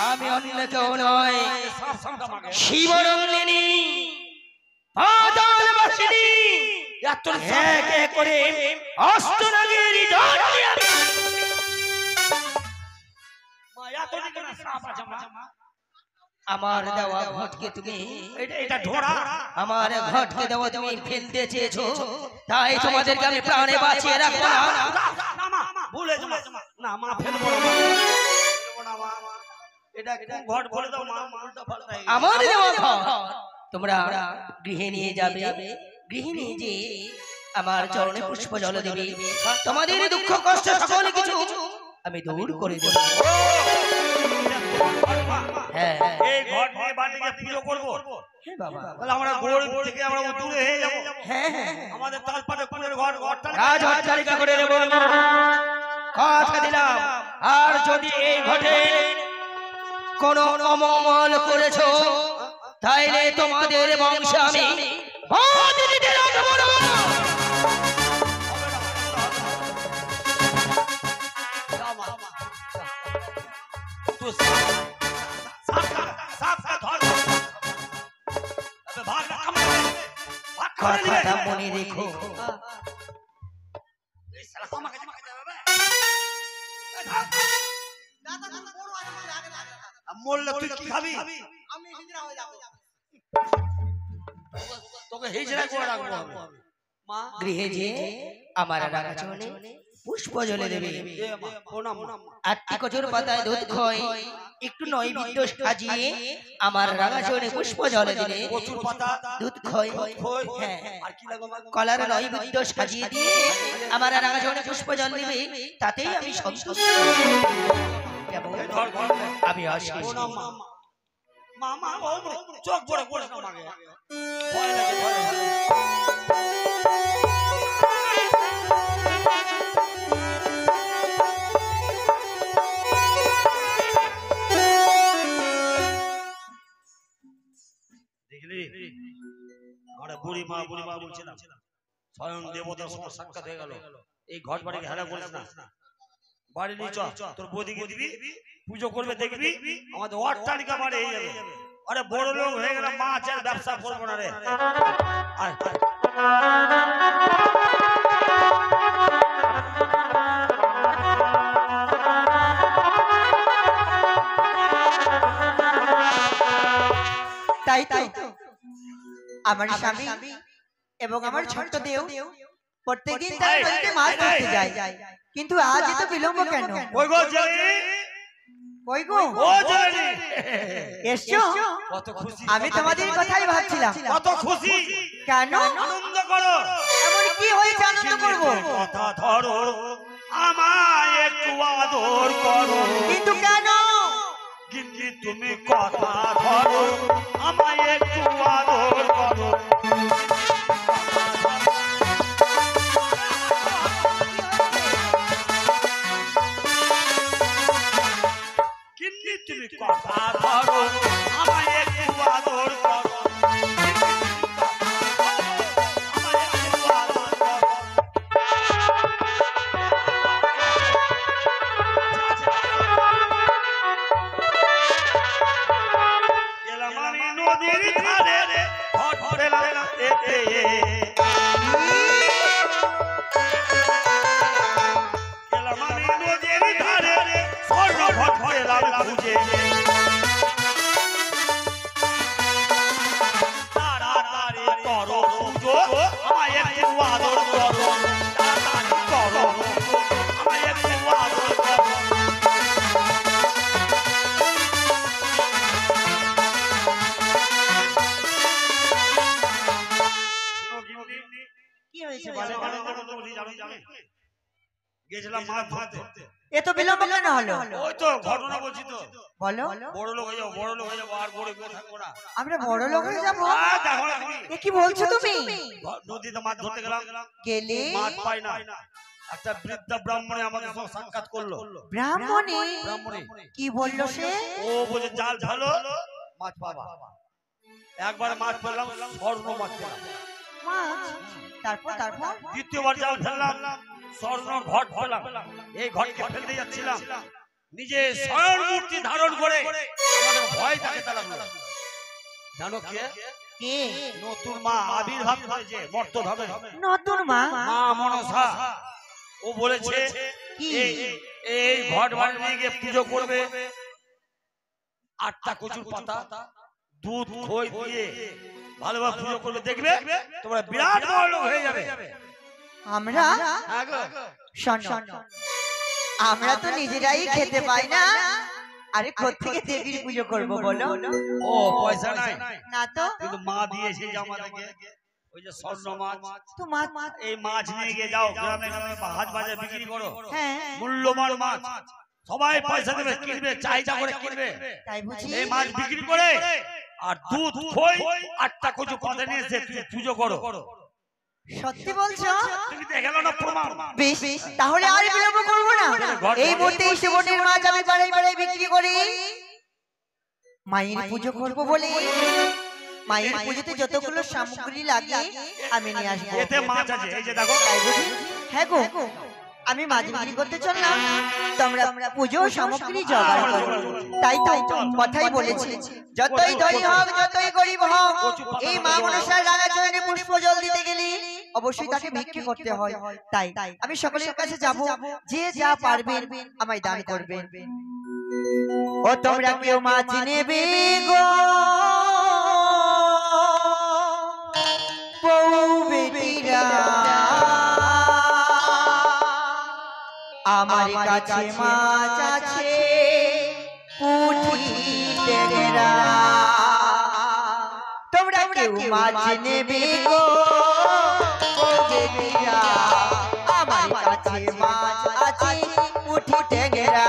S1: আমি অন্য কেউ নয়,
S3: সাপ সাপটা মাগে।
S1: শিবরঙ্গিনী পাতালবাসিনী।
S3: এত
S1: এক এক করে অষ্টনাগের জল দিয়ে আমি
S3: মা এত দিকে না সাপ আছে মা।
S1: আমার দেওয়া ঘটকে তুমি
S3: এটা ঢোড়া।
S1: আমার ঘটকে দেওয়া তুমি ফেলতে চেয়েছো, তাই তোমাদেরকে আমি প্রাণে বাঁচিয়ে রাখবো না।
S3: না মা ভুলে যাও না মা ফেলবো না মা। ফেলবো না মা। এটা কোন ঘট বলে দাও মা। উল্টা পাল্টা হয়ে গেছে।
S1: আমার দেওয়া ঘট তোমরা গৃহে নিয়ে যাবে। গৃহে নিয়ে যে আমার চরণে পুষ্প জল দেবে। তোমাদের দুঃখ কষ্ট সকল কিছু আমি দূর করে দেব। হ্যাঁ
S3: এই ঘট নিয়ে বাড়িতে পুজো করবো।
S1: হ্যাঁ বাবা,
S3: তাহলে আমরা গরিব থেকে আমরা দূরে হয়ে যাবো।
S1: হ্যাঁ হ্যাঁ
S3: আমাদের তালপাতে কুলের ঘরটা
S1: রাজ অট্টালিকা করে দেব, কথা দিলাম। আর যদি এই ঘটে কোনো অমঙ্গল করেছো তাইলে তোমাদের বংশ আমি বাদ দিতে রাখবো না। কথাটা মনে রেখো।
S3: মরলে তুই কি খাবি?
S4: আমি হিজড়া হয়ে যাব।
S3: তোকে হিজড়া করে রাখবো মা।
S1: গৃহে যে আমার রাগাচরণে পুষ্প জলে দেবে। আটটি কচুর পাতায় দুধ খয়, একটু নৈবেদ্য সাজিয়ে আমার রাগাচরণে পুষ্প জলে দিলে
S3: কচুর পাতা
S1: দুধ খয়। হ্যাঁ,
S3: আর কি লাগবে?
S1: কলার নৈবেদ্য সাজিয়ে দিয়ে আমার রাগাচরণে পুষ্প জল দিবে, তাতেই আমি সন্তুষ্ট। আমি আসি।
S3: মা মা চোখ বড় করে মাগে ভয় লাগে ভয় লাগে। দেখলি আমরা বুড়ি মা বলছিলাম স্বয়ং দেবতার সঙ্গে সাক্ষাৎ হয়ে গেল। এই ঘট বাড়িকে হেলা করিস না। বাড়ি নিয়ে চ, তোর বৌদিকে দিবি, পুজো করবে, দেখবি আমাদের অট্টালিকা বাড়ি হয়ে যাবে। আরে বড় লোক হয়ে গেলে মাছের ব্যবসা করবো না রে। আয়
S5: তাই তো আমার স্বামী এবং আমার ছোট্ট দেও প্রত্যেকদিন তারা নদীতে মাছ ধরতে যায়, কিন্তু আজ এত বিলম্ব কেন?
S3: ওই গো জেলে,
S5: কই গো
S3: ও জেলে
S5: এসছো?
S3: কত খুশি।
S5: আমি তোমাদের কথাই ভাবছিলাম।
S3: কত খুশি।
S5: কেন?
S3: আনন্দ করো।
S5: এমন কি হয়েছে আনন্দ করব?
S3: কথা ধরো, আমায় একটু আদর করো।
S5: কিন্তু কেন?
S3: কিন্তু তুমি কথা ধরো, আমায় একটু আদর করো। কিন্তু তুমি কথা ধরো, আমায় একটু আদর করো। আমায় একটু আদর করো। গেলাম আমি নদীর ধারে, ঘট ফেলাম এতে। গেলাম আমি নদীর ধারে, স্বর্ণ ঘট ফেলাম খুঁজে। তাড়াতাড়ি করো পুজো, আমায় একটু আদর করো। তাড়াতাড়ি
S5: হয়েছে
S3: বলে
S5: বলো?
S3: কেন তো বলি জানো গেছিলাম মাছ ধরতে
S5: এ তো বিলম্ব কেন হলো?
S3: ওই তো ঘটনা বলছি তো
S5: বলো।
S3: বড় লোক হয়ে যাবো আর বড় বড় থাকবো না
S5: আমরা বড় লোক হয়ে যাবো?
S3: দেখো না তুমি
S5: এ কি বলছো তুমি?
S3: নদীতে মাছ ধরতে গেলাম
S5: গেলে
S3: মাছ পাই না একটা বৃদ্ধা ব্রাহ্মণে আমাদের সঙ্গে সাক্ষাৎ করলো
S5: ব্রাহ্মণী
S3: ব্রাহ্মণী
S5: কি বললো সে?
S3: ও বলে জাল ঝালো মাছ পাবা একবার মাছ পেলাম স্বর্ণ মাছ পেলাম
S5: মাছ? তারপর তারপর
S3: দ্বিতীয়বার জাল ফেললাম স্বর্ণ ঘট পেলাম এই ঘটকে ফেলতে যাচ্ছিলাম নিজে স্বয়ং মূর্তি ধারণ করে আমাদের ভয় দেখাতে লাগলো জানো কে
S5: কে?
S3: নতুন মা আবির্ভাব হয়েছে মর্তদ হবে
S5: নতুন মা?
S3: মা মনসা ও বলেছে
S5: কি?
S3: এই ঘট বাড়ি নিয়ে গিয়ে পুজো করবে 8টা কচুর পাতা দুধ খই দিয়ে ভালোভাবে পুজো করবে দেখবে তোমরা বিরাট বড় লোক হয়ে যাবে
S5: আমরা?
S3: হ্যাঁ গো।
S5: শোনো, আমরা তো নিজেরাই খেতে পাই না, আরে কোত্থেকে দেবীর পুজো করব বলো?
S3: ও পয়সা নাই
S5: না তো।
S3: কিন্তু মা দিয়েছে যে আমাদেরকে ওই যে স্বর্ণ মাছ
S5: তো মাছ?
S3: এই মাছ নিয়ে গিয়ে যাও গ্রামে গ্রামে হাট বাজারে বিক্রি করো
S5: হ্যাঁ
S3: মূল্যবান মাছ সবাই পয়সা দেবে কিনবে চাহিদা করে কিনবে
S5: তাই বুঝি?
S3: এই মাছ বিক্রি করে আর দুধ খই 8টা কচু পাতা নিয়ে এসে তুমি পুজো করো
S5: সত্যি বলছো?
S3: তুমি দেখে নাও না প্রমাণ
S5: বেশ, তাহলে আর বিলম্ব করবো না, এই মুহূর্তে শিবনের মাছ আমি পাড়ায় পাড়ায় বিক্রি করি, মায়ের পুজো করবো বলে মায়ের পুজোতে যতগুলো সামগ্রী লাগে আমি নিয়ে আসবো।
S3: এতে মাছ আছে এই যে দেখো
S5: তাই বুঝি? হ্যাঁ গো, আমি মাছ বিক্রি করতে চললাম, তোমরা পুজো সামগ্রী জোগাড় করো। তাই কথাই বলেছি, যতই ধনী হোক যতই গরিব হোক, এই মা মনসার রাঙা চরণে পুষ্প জল দিতে গেলে অবশ্যই তাকে ভিক্ষে করতে হয়। তাই আমি সকলের কাছে যাব, যে যা পারবেন আমায় দান করবেন। ও তোমরা কেউ মাছ নেবে গো বউ বেটিরা, আমার কাছে মাছ আছে পুঁটি টেংরা, তোমরা কেউ মাছ নেবে গো বউ বেটিরা, আমার কাছে মাছ আছে পুঁটি টেংরা।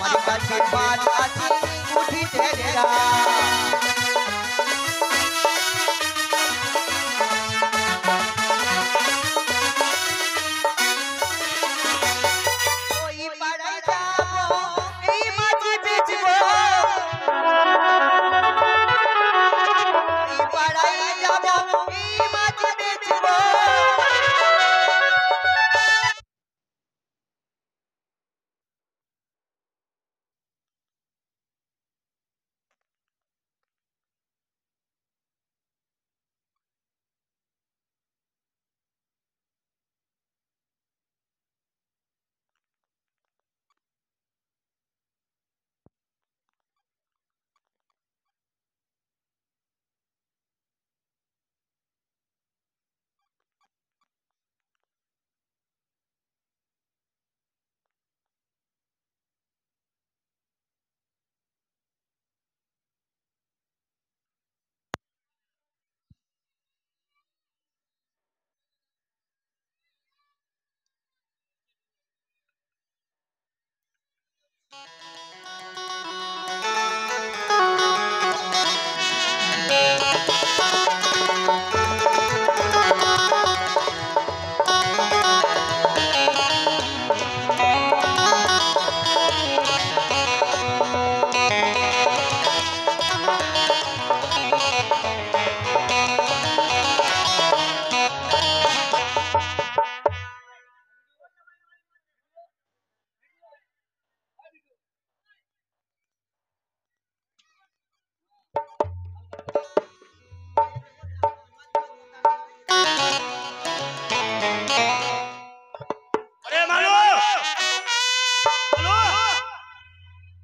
S5: আমার কাছে মাছ আছে পুঁটি টেংরা।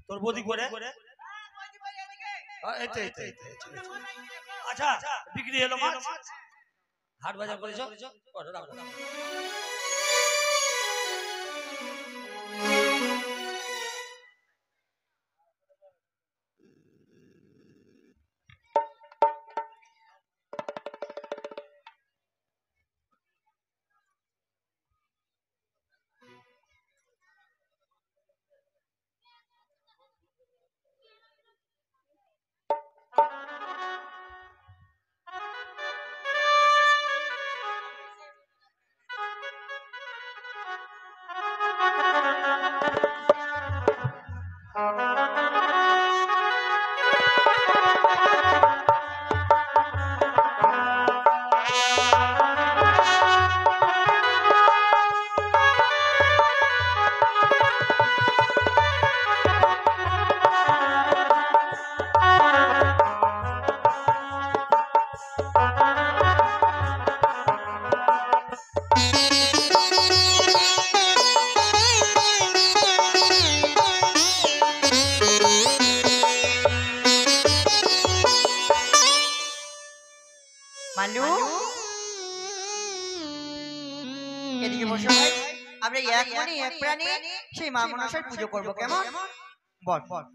S3: তোর বদি করে আচ্ছা বিক্রি হলো মাছ হাট বাজার করেছো করো, রাখো, রাখো।
S5: মালু এদিকে বসো ভাই, আমরা এক মনে এক প্রাণে সেই মা মনসার পুজো করবো, কেমন? বল বল।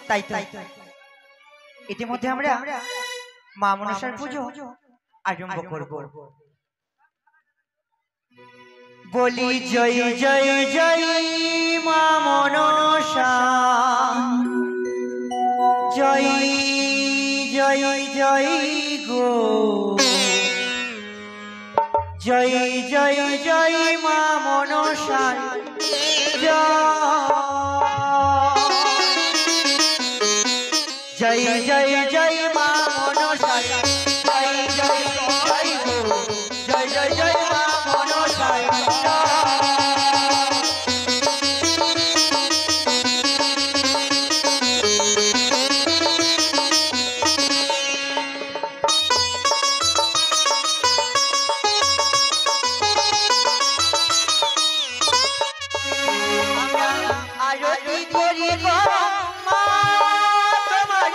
S5: তাই তো ইতিমধ্যে আমরা মা মনসার পুজো আরম্ভ করব। বলি জয় জয় জয় মা মনসা, জয় জয় জয় গো, জয় জয় জয় মা মনসা, জয় জয় জয় মা মনসা, জয় জয় জয় গো, জয় জয় জয় মা মনসা। আরতি করিব মা তোমার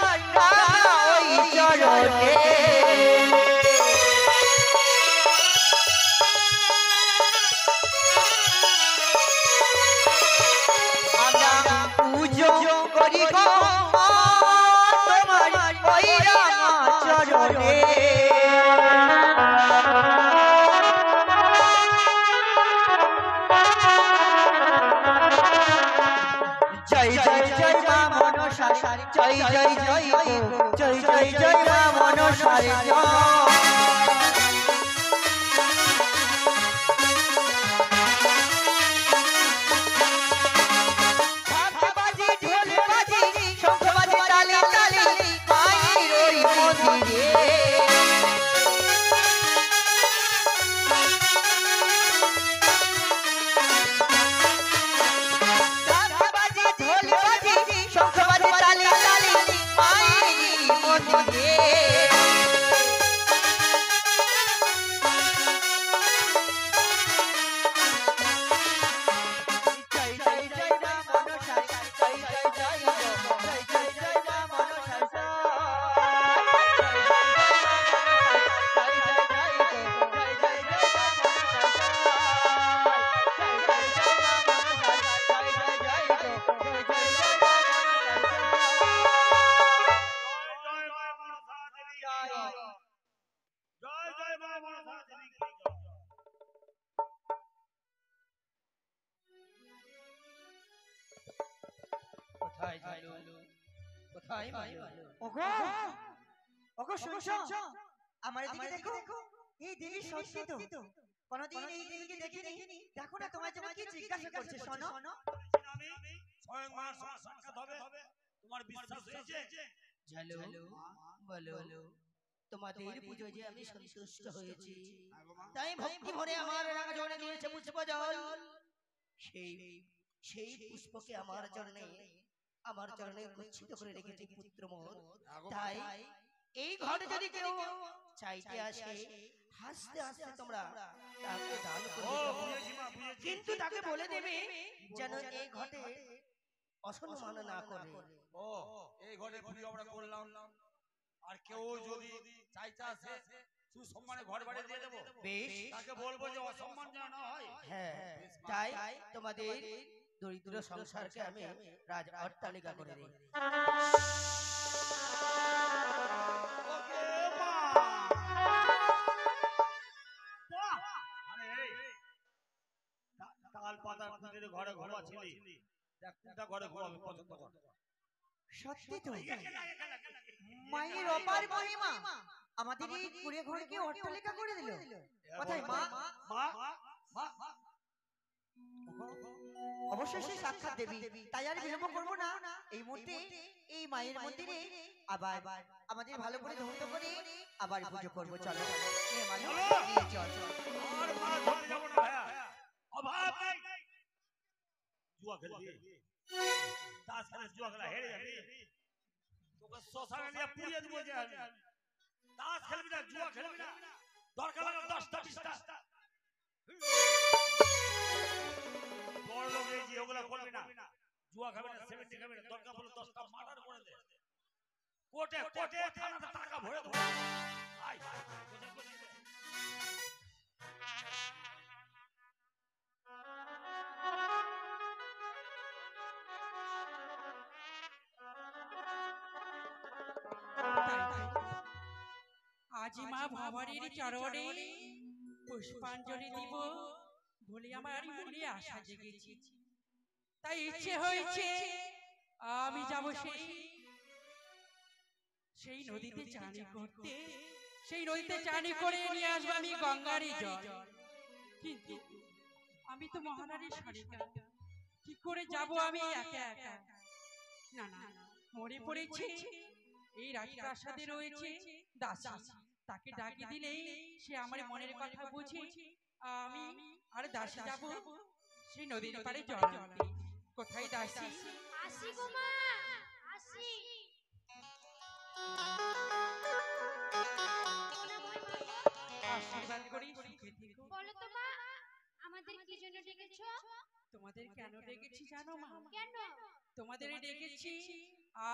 S5: ওই চরণে, আমরা পুজো করিব মা তোমার ওই রামা চরণে। জয় জয় জয় মা মনসা, জয় জয় জয় গো, জয় জয় জয় মা মনসা, বাজি ঢোল বাজি শঙ্খ বাজি তালি তালি মায়ের ওই মন্দিরে। বাজি ঢোল বাজি শঙ্খ বাজি তালি তালি মায়ের মন্দিরে। জয় জয় জয় মা মনসা, জয় জয় জয় গো, জয় জয় জয় মা মনসা, জয় জয় জয় গো, জয় জয় জয় মা মনসা, জয় জয় জয় মা মনসা, জয় জয় জয় গো, জয় জয় জয় মা
S1: কোথায় ঝালু, কোথায় মালু?
S5: ওগো ওগো শুনছো? আমার এদিকে দেখো, এই দেবী সত্যি তো, কোনদিন এই দেবীকে দেখিনি। দেখো না তোমার জন্য কি জিজ্ঞাসা করছে, শোনো।
S3: আমি স্বয়ং মার সঙ্গে সাক্ষাৎ হবে, তোমার বিশ্বাস হয়েছে?
S1: ঝালু বলো, তোমাদের পুজোয় যে আমি সন্তুষ্ট হয়েছি, তাই ভক্তি ভরে আমার রাঙা জলে দিয়েছে পুষ্প জল। সেই সেই পুষ্পকে আমার চরণে গচ্ছিত করে রেখেছি পুত্র মোর।
S3: আগো
S1: তাই এই ঘরে যদি কেউ চাইতে আসে, হাসতে হাসতে তোমরা তাকে দান করে
S3: ও
S1: দিতে
S3: বুঝেছি
S1: হবে।
S3: মা বুঝেছি।
S1: কিন্তু তাকে বলে দেবে যেন এই ঘটে অসম্মান না করে।
S3: ও এই ঘরে পুজো আমরা করলাম, আর কেউ যদি চাইতে আসে সুসম্মানে ঘর বাড়ি দিয়ে দেবো।
S1: বেশ,
S3: তাকে বলবো যে অসম্মান যেন না হয়।
S1: হ্যাঁ, তাই তোমাদের দরিদ্র সংসারকে আমি রাজ অট্টালিকা করে দিই।
S3: ওকে মা। বাহ! আরে এই, তাল পাতার পুজোর ঘরে ঘুমাচ্ছিলি, দেখ কোনটা ঘরে ঘুমাবি পছন্দ কর।
S5: সত্যি তো
S3: এখানে, এখানে।
S5: মায়ের অপার মহিমা আমাদের এই কুড়ে ঘরকে অট্টালিকা করে দিল। কোথায় মা?
S3: মা মা মা
S5: অবশ্যই সে সাক্ষাৎ দেবী, তাই আর বিলম্ব করবো না। এই মুহূর্তে এই মায়ের মন্দিরে আবার আমাদের ভালো করে ধৌত করে আবার পুজো করবো। চলো এ মা, নিয়ে চল।
S3: আর মা ধরে যাব না ভাইয়া, অভাব নেই। জুয়া খেলবি, তাস খেলে জুয়া খেলা হেরে যাবি, তোকে শ্মশানে নিয়ে পুড়িয়ে দেবো যে আমি। তাস খেলবি না, জুয়া খেলবি না, দরকার হলে 10টা 20টা বড় লোক হয়েছি, ওগুলো করবি না। জুয়া খাবি না, 70 খাবি না, দরকার হলে 10টা মার্ডার করে দে। কোর্টে থানাতে টাকা ভরে দেবো। আয় বুঝে বুঝে
S6: আজি মা ভবানীর চরণে পুষ্পাঞ্জলি দিব বলে আমার মনে আশা জেগেছে, তাই ইচ্ছে হয়েছে আমি যাব সেই নদীতে চান করতে। সেই নদীতে চান করে নিয়ে আসবো আমি গঙ্গারই জল। কিন্তু আমি তো মহারানীর সরিকা, কি করে যাব আমি একা একা? না না, মনে পড়েছে এই রাজপ্রাসাদে রয়েছে দাসী, তাকে ডাকি দিলেই সে আমার মনের কথা বুঝে। আমি আর দাসী যাব সেই নদীর পাড়ে জল আনতে। কোথায় দাসী?
S2: আসি গো মা, আসি।
S6: আশীর্বাদ করি সুখে থেকো।
S2: বলো তো মা, আমাদের কি জন্য ডেকেছো?
S6: তোমাদের কেন ডেকেছি জানো মা?
S2: কেন?
S6: তোমাদের ডেকেছি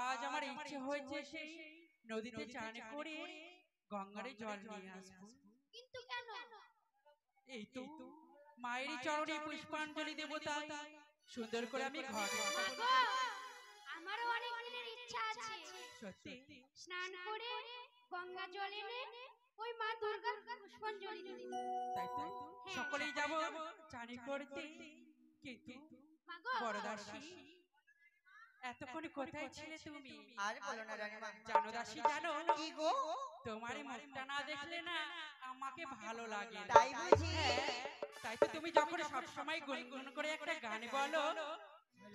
S6: আজ আমার ইচ্ছে হয়েছে সেই নদীতে চান করে গঙ্গারে জল নিয়ে আসবো।
S2: কিন্তু কেন?
S6: এই তো মায়ের চরণে পুষ্পাঞ্জলি দেব, তাই সুন্দর করে আমি ঘরে
S2: মা গো, আমারও অনেক দিনের ইচ্ছা আছে।
S6: সত্যি
S2: স্নান করে গঙ্গা জল এনে ওই মা দুর্গার পুষ্পাঞ্জলি দিই।
S6: তাই তো সকলেই যাব চান করতে। কিন্তু
S2: মা গো,
S6: বড় দাসী, এতক্ষণে কোথায় ছিলে তুমি?
S5: আর বলো না রানীমা।
S6: জানো দাসী, জানো
S5: কি গো?
S6: তোমার মুখটা না দেখলে না আমাকে ভালো লাগে না।
S5: তাই বুঝি?
S6: হ্যাঁ, তাই তো তুমি যখন সব সময় গুনগুন করে একটা গান বলো,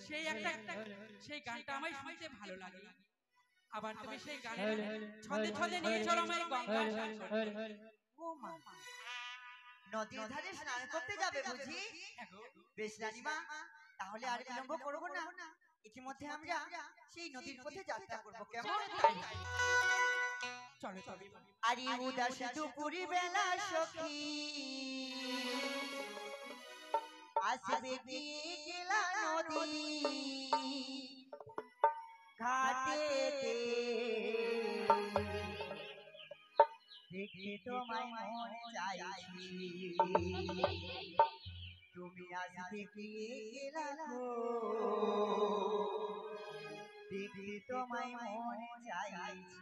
S6: সেই গানটা আমায় শুনতে ভালো লাগে। আবার তুমি সেই গানের ছন্দে ছন্দে নিয়ে চলো আমায় গঙ্গা স্নান করতে।
S5: ও মা, নদীর ধারে স্নান করতে যাবে বুঝি? বেশ রানীমা, তাহলে আর বিলম্ব করবো না। ইতিমধ্যে আমরা সেই নদীর পথে যাত্রা করবো, কেমন?
S6: চলো চলো।
S5: আরে উদাস দুপুরি বেলা সখী আসবে কি গেলা নদী ঘাটেতে, দেখে তোমায় মনে চাইছি, তুমি আসবে কি গেলা গো, দেখে তোমায় মনে চাইছি।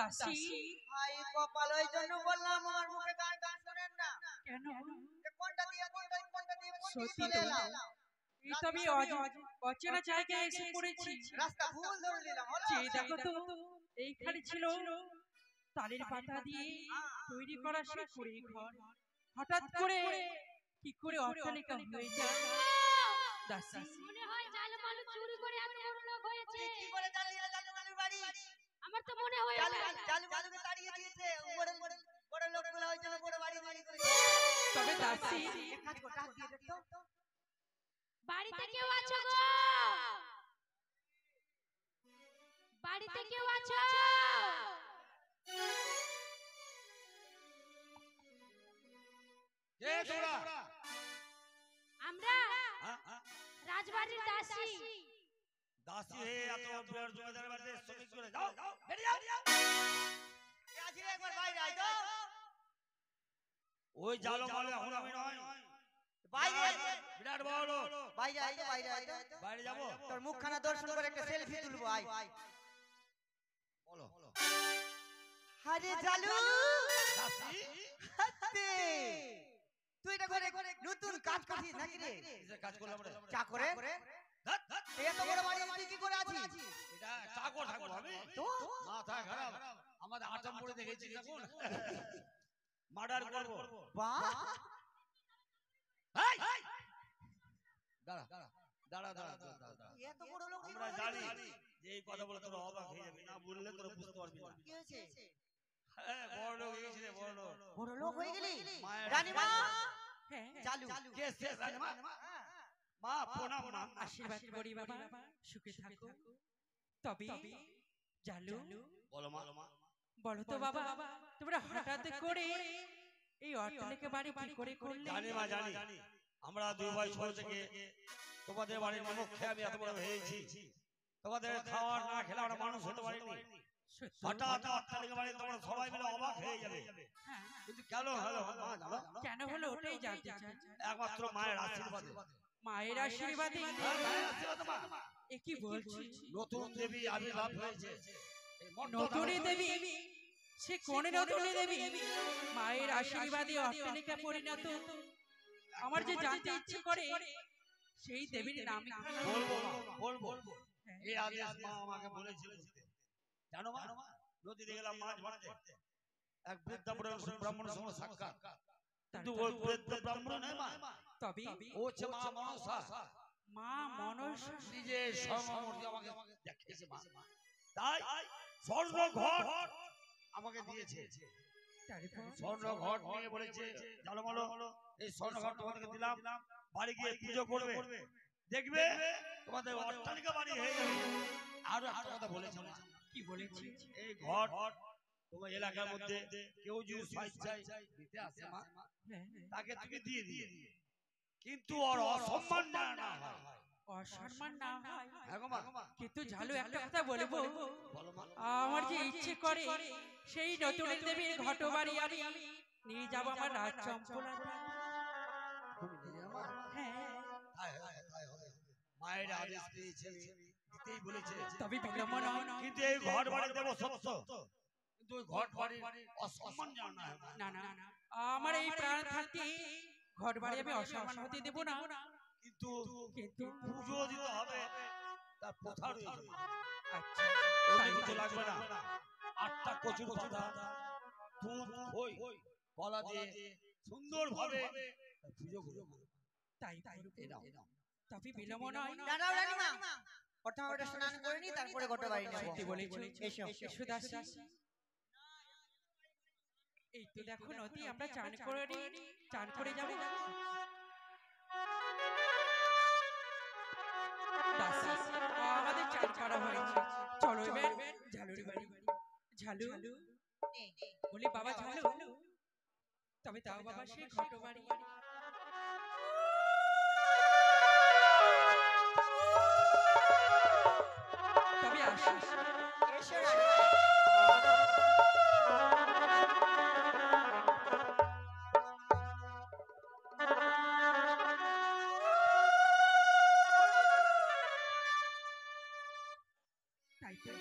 S6: দাসী
S5: ভাই কপাল, ওই জন্য বললাম আমার মুখে গান গান শোনেন না।
S6: কেন
S5: যে কোনটা দিয়ে কোনটা কোনটা দিয়ে কোন দিকে
S6: সত্যি
S5: চলে
S6: তো।
S5: এলাম।
S6: এই তো আমি অচেনা জায়গায় এসে পড়েছি।
S5: রাস্তা ভুল ধরে নিলাম, হলো?
S6: চেয়ে দেখো তো, এইখানে ছিল তালের পাতা দিয়ে তৈরি করা সেই কুড়ে ঘর। হঠাৎ করে কি করে অট্টালিকা হয়ে যায় দাসী।
S2: মনে হয় জাল মালু চুরি করে এত বড় লোক হয়েছে।
S5: কি করে জানলি জালু জালুর বাড়ি?
S2: আমার তো মনে হয়
S5: জালু
S2: ওটা।
S5: জালু জালুকে তাড়িয়ে দিয়েছে। বড় লোকগুলো ওই জন্য বড় বাড়ি তৈরি করেছে।
S6: তবে দাসী
S5: এক কাজ কর, ডাক দিয়ে দেখ তো।
S2: বাড়িতে কেউ আছো গো? বাড়িতে কেউ আছো?
S3: কে তোরা?
S2: আমরা
S3: হ্যাঁ?
S2: রাজবাড়ির দাসী।
S3: দাসী হয়ে এত বড় জমিদার বাড়িতে শ্রমিক করে যাও, বেরিয়ে যাও।
S5: এ আজ একবার বাইরে আয় তো।
S3: ওই জালো মালে এখন আমি নয়,
S5: বাইরে আয়।
S3: বিরাট বড় লোক।
S5: বাইরে আয় তো, বাইরে আয় তো।
S3: বাইরে যাবো?
S5: তোর মুখখানা দর্শন করে একটা সেলফি তুলবো, আয়।
S3: বলো।
S5: আরে জালু,
S3: দাসী
S5: হাতে তুই এটা করে নতুন কাজ করছিস নাকি রে?
S3: কিসের কাজ করলাম রে?
S5: চা করে
S3: ধ্যাৎ, ধ্যাৎ।
S5: এত বড় বাড়ি তুই কি করে আছিস?
S3: এটা চাকর থাকবো আমি?
S5: তো
S3: মাথা খারাপ। আমাদের আচাম পড়ে দেখেছিস এখন? মার্ডার করবো।
S5: বাহ,
S3: এই! দাঁড়া, দাঁড়া, দাঁড়া, দাঁড়া, দাঁড়া, দাঁড়া।
S5: এত বড় লোক কি
S3: আমরা
S5: করে
S3: জানি
S5: হলি?
S3: যে এই কথা বলে তোরা অবাক হয়ে যাবি, না বললে তোরা বুঝতে পারবি না।
S5: কি হয়েছে?
S3: হ্যাঁ, বড় লোক হয়ে গেছি রে, বড় লোক।
S5: বড় লোক হয়ে গেলি?
S3: মায়ের
S5: রানীমা,
S6: হ্যাঁ
S5: চালু।
S3: কে শেষ রানীমা? মা, প্রণাম মা।
S6: আশীর্বাদ করি বাবা, সুখে থাকো। তবে জালু
S3: বলো মা।
S6: বলো তো বাবা, তোমরা হঠাৎ করে এই অট্টালিকা বাড়ি কি করে করলে?
S3: জানি মা, জানি। আমরা দুই ভাই ছোট থেকে তোমাদের বাড়ির নমক খেয়ে আমি এত বড় হয়েছি। তোমাদের খাওয়ার না খেলে আমরা মানুষ হতে পারিনি।
S6: সত্যি?
S3: হঠাৎ অট্টালিকা বাড়ি তোমরা সবাই মিলে অবাক হয়ে যাবে।
S6: হ্যাঁ,
S3: কিন্তু কেন হলো মা জানো?
S6: কেন হলো ওটাই জানতে চাই।
S3: একমাত্র মায়ের আশীর্বাদে।
S6: মায়ের আশীর্বাদে?
S3: হ্যাঁ, মায়ের আশীর্বাদে মা।
S6: এ কি বলছি?
S3: নতুন দেবী আবির্ভাব হয়েছে। এই মর্ত
S6: নতুনই
S3: ধারণ
S6: দেবী? সে কোন নতুনই দেবী? মায়ের আশীর্বাদে অট্টালিকা পরিণত। আমার যে জানতে ইচ্ছে করে সেই দেবীর নাম কি?
S3: বলবো মা, বলবো।
S6: হ্যাঁ।
S3: এই আদেশ মা আমাকে বলেছিল। জানো মা, নদীতে গেলাম মাছ মারতে। এক বৃদ্ধা ব্রাহ্মণের সঙ্গে সাক্ষাৎ। কিন্তু ওই বৃদ্ধ ব্রাহ্মণ নয় মা,
S6: তবে
S3: ও হচ্ছে মা মনসা।
S6: মা মনসা।
S3: নিজের স্বর্ণমূর্তি আমাকে দেখিয়েছে মা। তাই স্বর্ণ ঘট আমাকে দিয়েছে।
S6: তারপর
S3: স্বর্ণ ঘট নিয়ে বলেছে, জানো বলো, এই স্বর্ণ ঘট তোমাদেরকে দিলাম, বাড়ি গিয়ে পুজো করবে, দেখবে তোমাদের অট্টালিকা বাড়ি হয়ে যাবে। আরো একটা কথা বলেছে মা,
S6: কি বলেছি?
S3: এই ঘট তোমার এলাকার মধ্যে কেউ যদি স্বেচ্ছায় দিতে আসে মা,
S6: হ্যাঁ,
S3: তাকে তুমি দিয়ে দিয়ে, কিন্তু ওর অসম্মান যেন না হয়।
S6: অসম্মান না হয়।
S3: হ্যাঁ গো মা।
S6: কিন্তু ঝালু একটা কথা বলবো,
S3: বলো মা।
S6: আমার যে ইচ্ছে করে সেই নতুন দেবীর ঘটবাড়ি আমি নিয়ে যাব আমার রাজ চম্পলা।
S3: তুমি নিয়ে যাও মা।
S6: হ্যাঁ,
S3: তাই হবে। মায়ের আদেশ পেয়েছে, দিতেই বলেছে।
S6: তবে বিলম্ব নয়।
S3: কিন্তু এই ঘর বাড়ি দেবো সত্য, কিন্তু ওই ঘর বাড়ি অসম্মান যেন না হয় মা।
S6: না না, আমার এই প্রাণ থাকতে ঘর বাড়ি আমি অসম্মান হতে দেব না।
S3: কিন্তু
S6: কিন্তু
S3: পুজো দিতে হবে, তার প্রথা রয়েছে।
S6: আচ্ছা,
S3: ওটা
S6: তাই
S3: কিছু লাগবে না। 8টা কচুর পাতা, দুধ, খই, কলা দিয়ে সুন্দর ভাবে পুজো করবো।
S6: তাই করবো।
S3: এই নাও।
S6: তবে বিলম্ব নয়।
S5: দাঁড়াও রানীমা, প্রথমে ওটা স্নান করে নি, তারপরে গোটা বাড়ি নেবো।
S6: সত্যি বলেছো।
S5: এসো।
S6: এসো দাসী। এই তো দেখো নদী, আমরা চান করে যাবো। দাসী, আমাদের চান করা হয়েছে, চলো এবার ঝালুর বাড়ি। ঝালু বলি বাবা, ঝালু তবে তাও বাবা সে ঘট বাড়ি। তবে আসি।
S5: এসো রানীমা।
S6: তাই তো,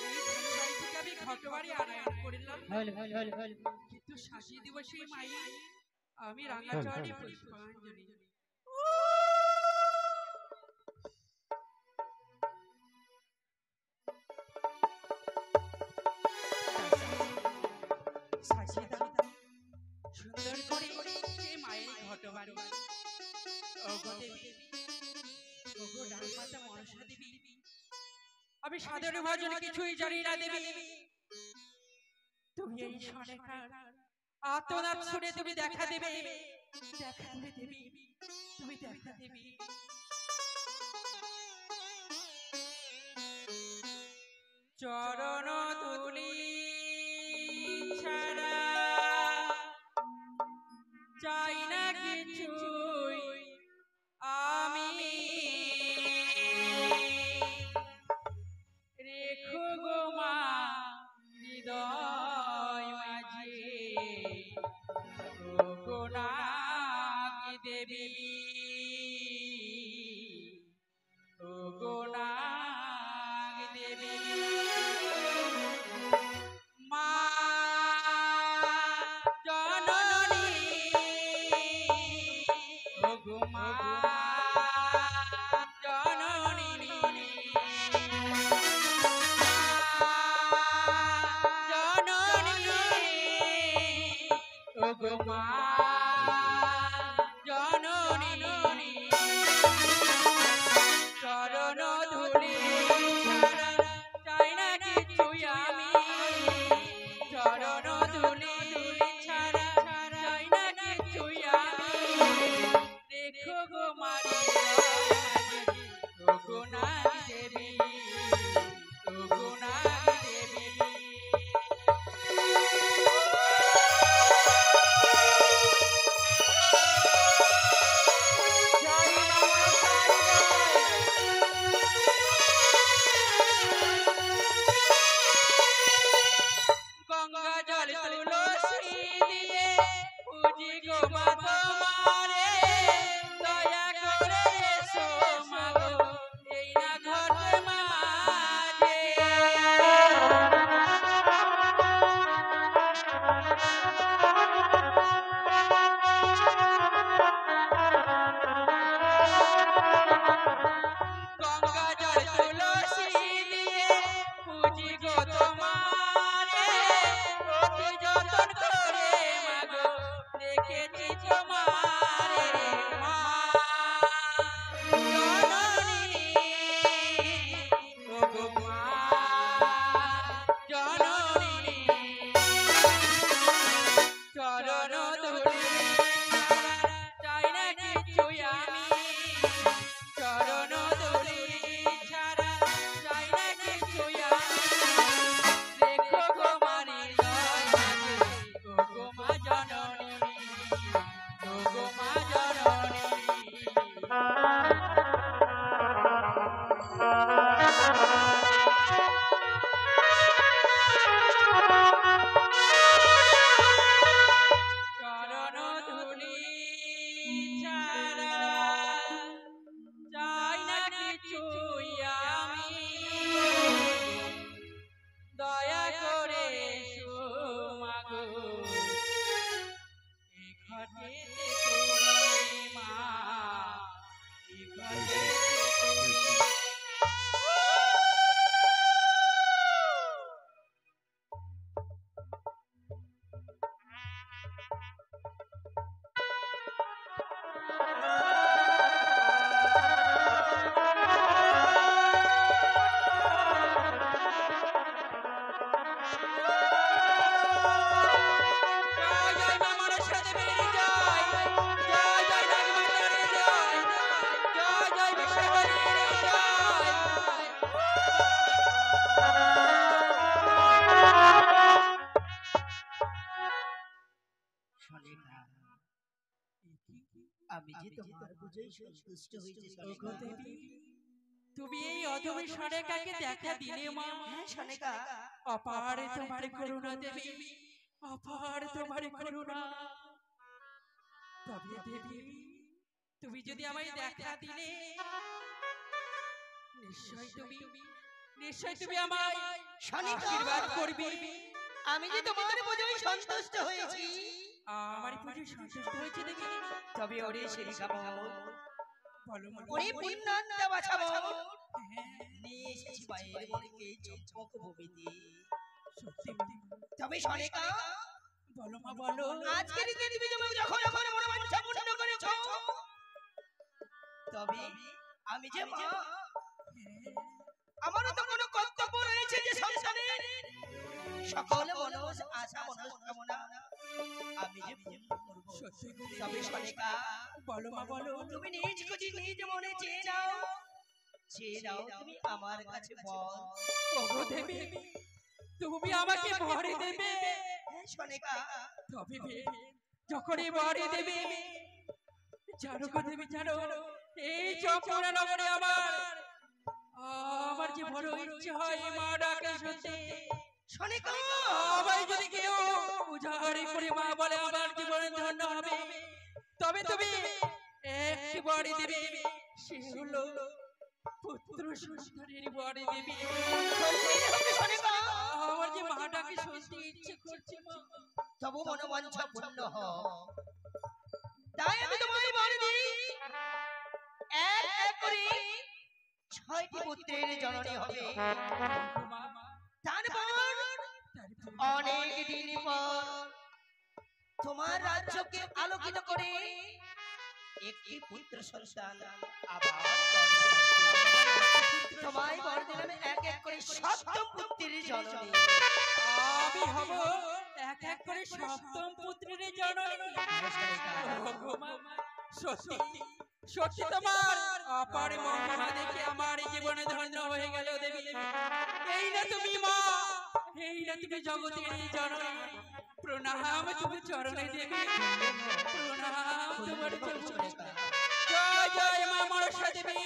S6: এই ঝালু বাড়ি থেকে আমি ঘটবাড়ি আনায়ন করিলাম, কিন্তু শাসি দিবসে মাই আমি রাঙাচরণে পুষ্পাঞ্জলি। সুন্দর করে সেই মায়ের ঘটবাড়ি। ওগো দেবী, ওগো ডালমাতা মনসা দেবী, আমি সাধারণ ভজন কিছুই জানি না দেবী। তুমি এই সনেকার আর্তনাদ শুনে তুমি দেখা দেবে, দেখা দেবে দেবী, তুমি দেখা দেবে। চরণ ধুলি ছাড়া চাই না কিছুই আমি, রেখো গো মা হৃদয় মাঝে, ও গো নাগ দেবী, ও গো নাগ দেবী। মা জননী, ও গো মা জননী, জননী, ও গো মা জননী। চরণ ধুলি ছাড়া চাই না কিছুই আমি, চরণ ধুলি ছাড়া চাই না কিছুই আমি, রেখো গো মারি ও গো নাগ দেবী, ও গো নাগ দেবী। গঙ্গা জল তুলসী দিয়ে পূজি গো মা তোমারে, দয়া করে এসো মা গো এই না ঘট মাঝে। গঙ্গা জল তুলসী দিয়ে পূজি গো তোমারে, অতি যতন করে মা গো রেখেছি তোমারে। মা জননী, ও গো মা জননী। চরণ ধুলি ছাড়া চাই না কিছুই আমি, চরণ ধুলি ছাড়া চাই না কিছুই আমি, রেখো গো মারি হৃদয় মাঝে, ও গো মা জননী, ও গো মা জননী। চরণ ধুলি ছাড়া চাই না কিছুই আমি, দয়া করে এসো মা গো এ ঘটেতে তুমি মা, এ ঘটেতে তুমি। জয় জয় মা মনসা দেবীর জয়, জয় জয় নাগমাতার জয়, জয় জয় বিশ্বহরির জয়।
S1: সনেকা, আমি যে তোমার পুজোয় সন্তুষ্ট হয়েছি
S6: ওগো দেবী, তুমি এই অধমী সনেকাকে দেখা দিলে মা।
S1: হ্যাঁ সনেকা,
S6: অপার তোমার করুণা দেবী, অপার তোমার করুণা। তবে দেবী, তুমি যদি আমায় দেখা দিলে, নিশ্চয় তুমি নিশ্চয় তুমি আমায়
S1: শালিকা,
S6: আশীর্বাদ করবে।
S1: আমি যে তোমার পুজোয় সন্তুষ্ট হয়েছি।
S6: আমার পুজো সন্তুষ্ট হয়েছে দেখে।
S1: তবে ওরে শিরিকা
S6: বলো মা।
S1: ওরে পুণ্যান্তা বাছাবো
S6: হ্যাঁ,
S1: নিয়ে এসেছি বাইরে মনেকে চম্পক ভূমিতে।
S6: সত্যি
S1: তবে শালিকা,
S6: বলো মা বলো।
S1: আজকের দিনে তুমি যখন আমার মনোবাঞ্ছা পূর্ণ করেছো, তবে আমি যে মা, আমারও তো কোনো কর্তব্য রয়েছে যে সন্তানের সকল মনস আশা মনস্কামনা আমি যে পূর্ণ করব।
S6: সত্যি
S1: তবে শালিকা,
S6: বলো মা বলো।
S1: তুমি নিজ খুঁজি নিজ মনে চেয়ে নাও তুমি আমার কাছে বল।
S6: ওগো দেবী, তুমি আমাকে ভরে দেবে।
S1: হ্যাঁ শালিকা,
S6: তবে যখনই ভরে দেবে, জানো গো দেবী জানো, এই চম্পরা নগরে আমার যে বড় ইচ্ছে হয় মা ডাকে শুনতে।
S1: শালিকা,
S6: আমায় যদি কেউ উজাড় করে মা বলে আমার জীবন ধন্য হবে, তবে তুমি একটি বাড়ি দেবে, সে হলো পুত্র সন্তানের বাড়ি দেবে।
S1: শালিকা,
S6: আমার যে মা ডাকে শুনতে ইচ্ছে করছে মা।
S1: তবু মনোবাঞ্ছা পূর্ণ হোক, তাই আমি তোমায় বলে দিই, এক এক করে 6টি পুত্রের জননী হবে। তারপর অনেক দিন পর তোমার রাজ্যকে আলোকিত করে একটি পুত্র সন্তান আবার জন্মে আসবে। তোমায় বর দিলাম এক এক করে 7ম পুত্রের জননী।
S6: আমি হব এক এক করে 7ম পুত্রের জননী। ওগো মা, সত্যি সত্যি তোমার অপার মহিমা দেখে আমার জীবনে ধন্য হয়ে গেল দেবী। এই না তুমি মা, এই না তুমি জগতের জননী। প্রণাম তুমি চরণে দেবী, প্রণাম তোমার চরণে। জয় জয় মা মনসা দেবী,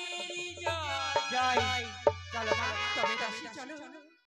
S6: জয়
S1: জয়। চলো মা,
S6: তবে দাসী চলো।